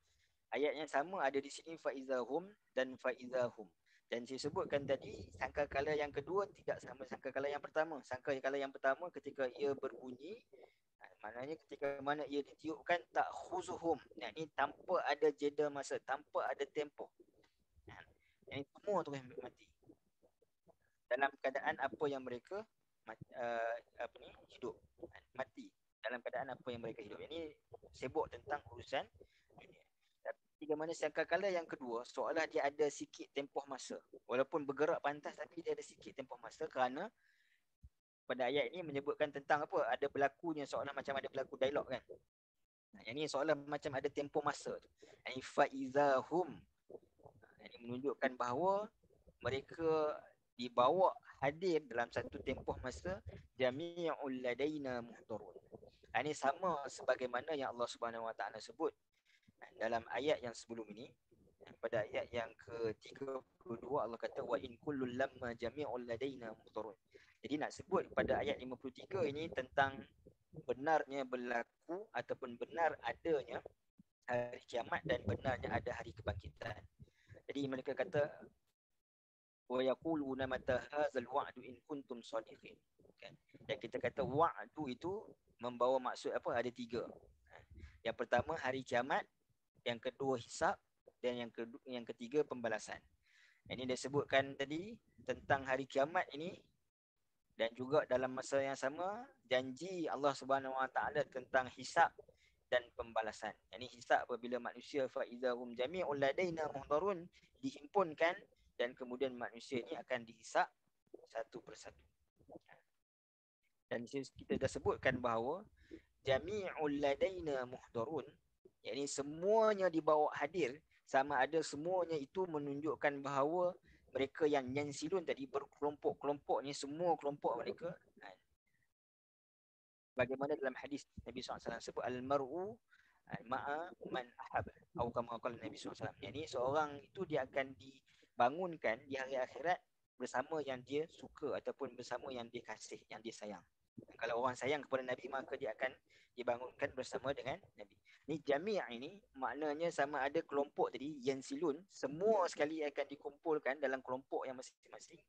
ayat yang sama ada di sini faizahum dan faizahum. Dan saya sebutkan tadi sangkakala yang kedua tidak sama sangkakala yang pertama. Sangkakala yang pertama ketika ia berbunyi, maknanya ketika mana ia ditiupkan tak khuzuhum, yakni tanpa ada jeda masa, tanpa ada tempoh. Yang semua terus mati. Dalam keadaan apa yang mereka hidup, mati dalam keadaan apa yang mereka hidup. Ini sibuk tentang urusan dunia. Ketika mana sangkakala yang kedua seolah dia ada sikit tempoh masa, walaupun bergerak pantas tapi dia ada sikit tempoh masa, kerana pada ayat ini menyebutkan tentang apa, ada berlakunya seolah macam ada berlaku dialog kan. Yang ni seolah macam ada tempoh masa tu. Fa izahum, ini menunjukkan bahawa mereka dibawa hadir dalam satu tempoh masa, jami'ul ladaina muhdarun. Ini sama sebagaimana yang Allah Subhanahu Wa Taala sebut dalam ayat yang sebelum ini. Pada ayat yang ke-32 Allah kata wa in kullul lamma jami'ul ladaina muhdarun. Jadi nak sebut pada ayat 53 ini tentang benarnya berlaku ataupun benar adanya hari kiamat dan benarnya ada hari kebangkitan. Jadi mereka kata wa yaquluna mata hadzal wa'du in kuntum shadiqin. Kan? Dan kita kata wa'du itu membawa maksud apa? Ada tiga. Yang pertama hari kiamat, yang kedua hisab, dan yang ketiga pembalasan. Ini dia sebutkan tadi tentang hari kiamat ini, dan juga dalam masa yang sama janji Allah Subhanahu Wa Taala tentang hisab dan pembalasan. Ini hisab apabila manusia fa idzahum jami'un ladaina muhdarun, dihimpunkan dan kemudian manusia ini akan dihisab satu persatu. Dan kita dah sebutkan bahawa jami'ul ladaina muhdarun, yakni semuanya dibawa hadir, sama ada semuanya itu menunjukkan bahawa mereka yang yansilun tadi berkelompok-kelompok ni, semua kelompok mereka, bagaimana dalam hadis Nabi SAW sebut al-mar'u ma'a man ahab, atau kama qala Nabi SAW, yakni seorang itu dia akan dibangunkan di hari akhirat bersama yang dia suka ataupun bersama yang dia kasih, yang dia sayang. Dan kalau orang sayang kepada Nabi, maka dia akan dibangunkan bersama dengan Nabi. Ni jami' ini maknanya sama ada kelompok tadi yang silun, semua sekali akan dikumpulkan dalam kelompok yang masing-masing.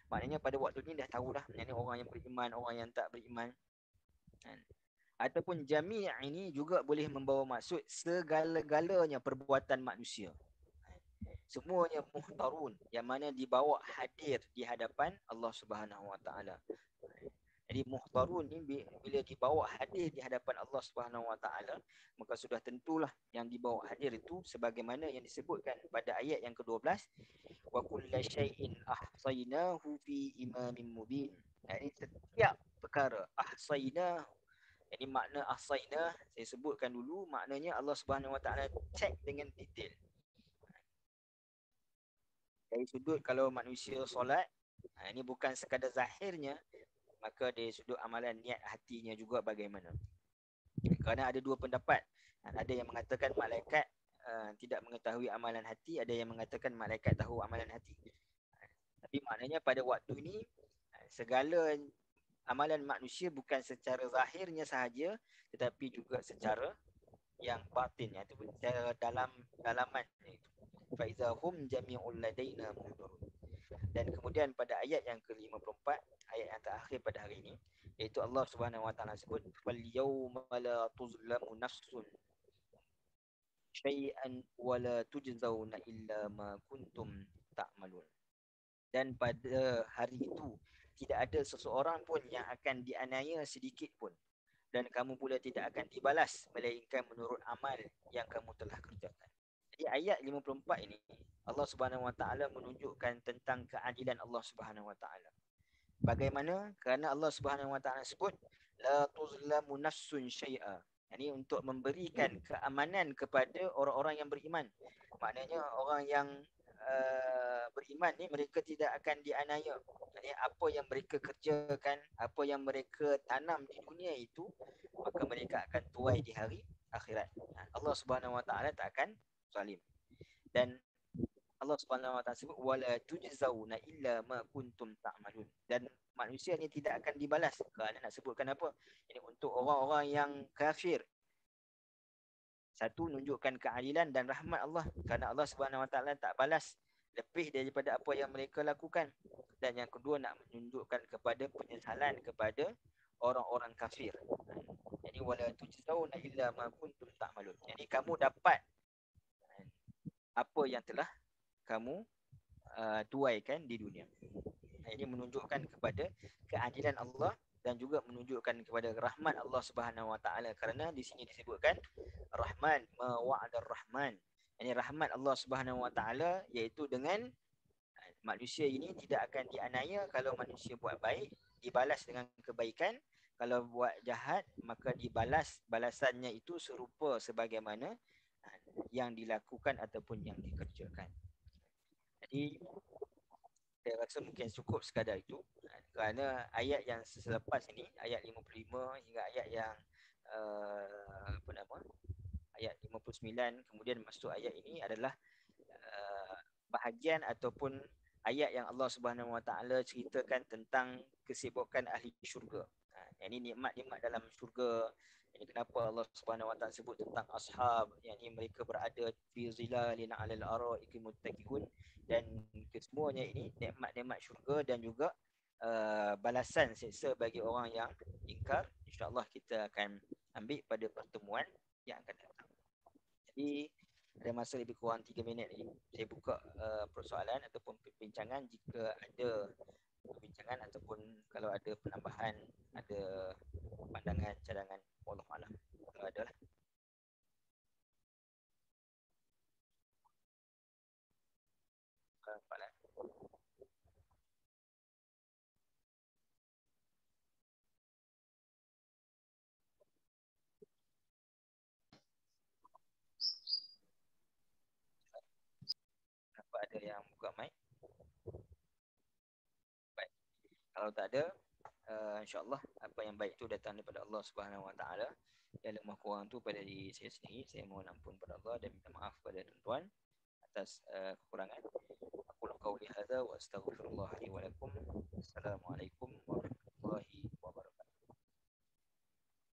Maknanya pada waktu ni dah tahu dah, yakni orang yang beriman, orang yang tak beriman. Ataupun jami' ini juga boleh membawa maksud segala-galanya perbuatan manusia. Semuanya muhtarun, yang mana dibawa hadir di hadapan Allah Subhanahu Wa Taala. Jadi muhtarun ni bila dibawa hadir di hadapan Allah Subhanahu Wa Taala, maka sudah tentulah yang dibawa hadir itu sebagaimana yang disebutkan pada ayat yang ke-12, wa kullu syai'in ahsaynahu fi imamin mubin. Jadi setiap perkara ahsaynahu. Jadi makna ahsayna saya sebutkan dulu, maknanya Allah Subhanahu Wa Taala cek dengan detail. Dari sudut kalau manusia solat, ini bukan sekadar zahirnya, maka dari sudut amalan niat hatinya juga bagaimana. Kerana ada dua pendapat. Ada yang mengatakan malaikat tidak mengetahui amalan hati, ada yang mengatakan malaikat tahu amalan hati. Tapi maknanya pada waktu ini segala amalan manusia bukan secara zahirnya sahaja, tetapi juga secara yang batin, iaitu secara dalamannya itu. Fa iza hum jami'ul ladaina muhdarun. Dan kemudian pada ayat yang ke-54, ayat yang terakhir pada hari ini, iaitu Allah Subhanahu Wa Taala sebut fal yauma la tuzlamu nafsun syai'an wa la tujzauna illa ma kuntum ta'malun. Dan pada hari itu tidak ada seseorang pun yang akan dianiaya sedikit pun, dan kamu pula tidak akan dibalas melainkan menurut amal yang kamu telah kerjakan. Jadi ayat 54 ini Allah Subhanahu Wa Taala menunjukkan tentang keadilan Allah Subhanahu Wa Taala. Bagaimana? Kerana Allah Subhanahu Wa Taala sebut la tuzlamu nafsun syai'a. Ini untuk memberikan keamanan kepada orang-orang yang beriman. Maknanya orang yang beriman ni mereka tidak akan dianiaya. Jadi apa yang mereka kerjakan, apa yang mereka tanam di dunia itu, maka mereka akan tuai di hari akhirat. Allah Subhanahu Wa Taala tak akan zalim. Dan Allah Subhanahu Wa Taala sebut wala tujzauna illa ma kuntum ta'malun. Dan manusia ni tidak akan dibalas. Kerana nak sebutkan apa? Ini untuk orang-orang yang kafir. Satu, menunjukkan keadilan dan rahmat Allah, kerana Allah Subhanahu Wa Taala tak balas lebih daripada apa yang mereka lakukan. Dan yang kedua, nak menunjukkan kepada penyesalan kepada orang-orang kafir. Jadi wala tujzauna illa ma kuntum ta'malun. Jadi kamu dapat apa yang telah kamu tuaikan di dunia. Ini menunjukkan kepada keadilan Allah dan juga menunjukkan kepada rahmat Allah Subhanahu Wa Taala, kerana di sini disebutkan Rahman, ma wa'adar Rahman. Ini rahmat Allah Subhanahu Wa Taala, iaitu dengan manusia ini tidak akan dianiaya. Kalau manusia buat baik, dibalas dengan kebaikan. Kalau buat jahat, maka dibalas, balasannya itu serupa sebagaimana yang dilakukan ataupun yang dikerjakan. Jadi saya rasa mungkin cukup sekadar itu, kerana ayat yang selepas ini, ayat 55 hingga ayat yang ayat 59 kemudian masuk ayat ini adalah bahagian ataupun ayat yang Allah Subhanahu Wa Taala ceritakan tentang kesibukan ahli syurga. Ini nikmat-nikmat dalam syurga. Ini kenapa Allah Subhanahu Wa Taala sebut tentang ashab, yang ini mereka berada fi zilalin 'alal ara'iki muttaqiun, dan kesemuanya ini nikmat-nikmat syurga dan juga balasan siksa bagi orang yang ingkar. InsyaAllah kita akan ambil pada pertemuan yang akan datang. Jadi ada masa lebih kurang 3 minit lagi. Saya buka persoalan ataupun perbincangan jika ada perbincangan ataupun kalau ada penambahan, ada pandangan, cadangan, wallahu alam. Kalau ada lah. soalan. Apa ada yang buka mic? Baik. Kalau tak ada, insya-Allah apa yang baik itu datang daripada Allah Subhanahu Wa Taala. Yang lemah kurang tu pada diri saya sendiri. Saya mohon ampun pada Allah dan minta maaf pada tuan-tuan atas kekurangan. Aku qauli hadza wa astaghfirullah li wa lakum. Assalamualaikum warahmatullahi wabarakatuh.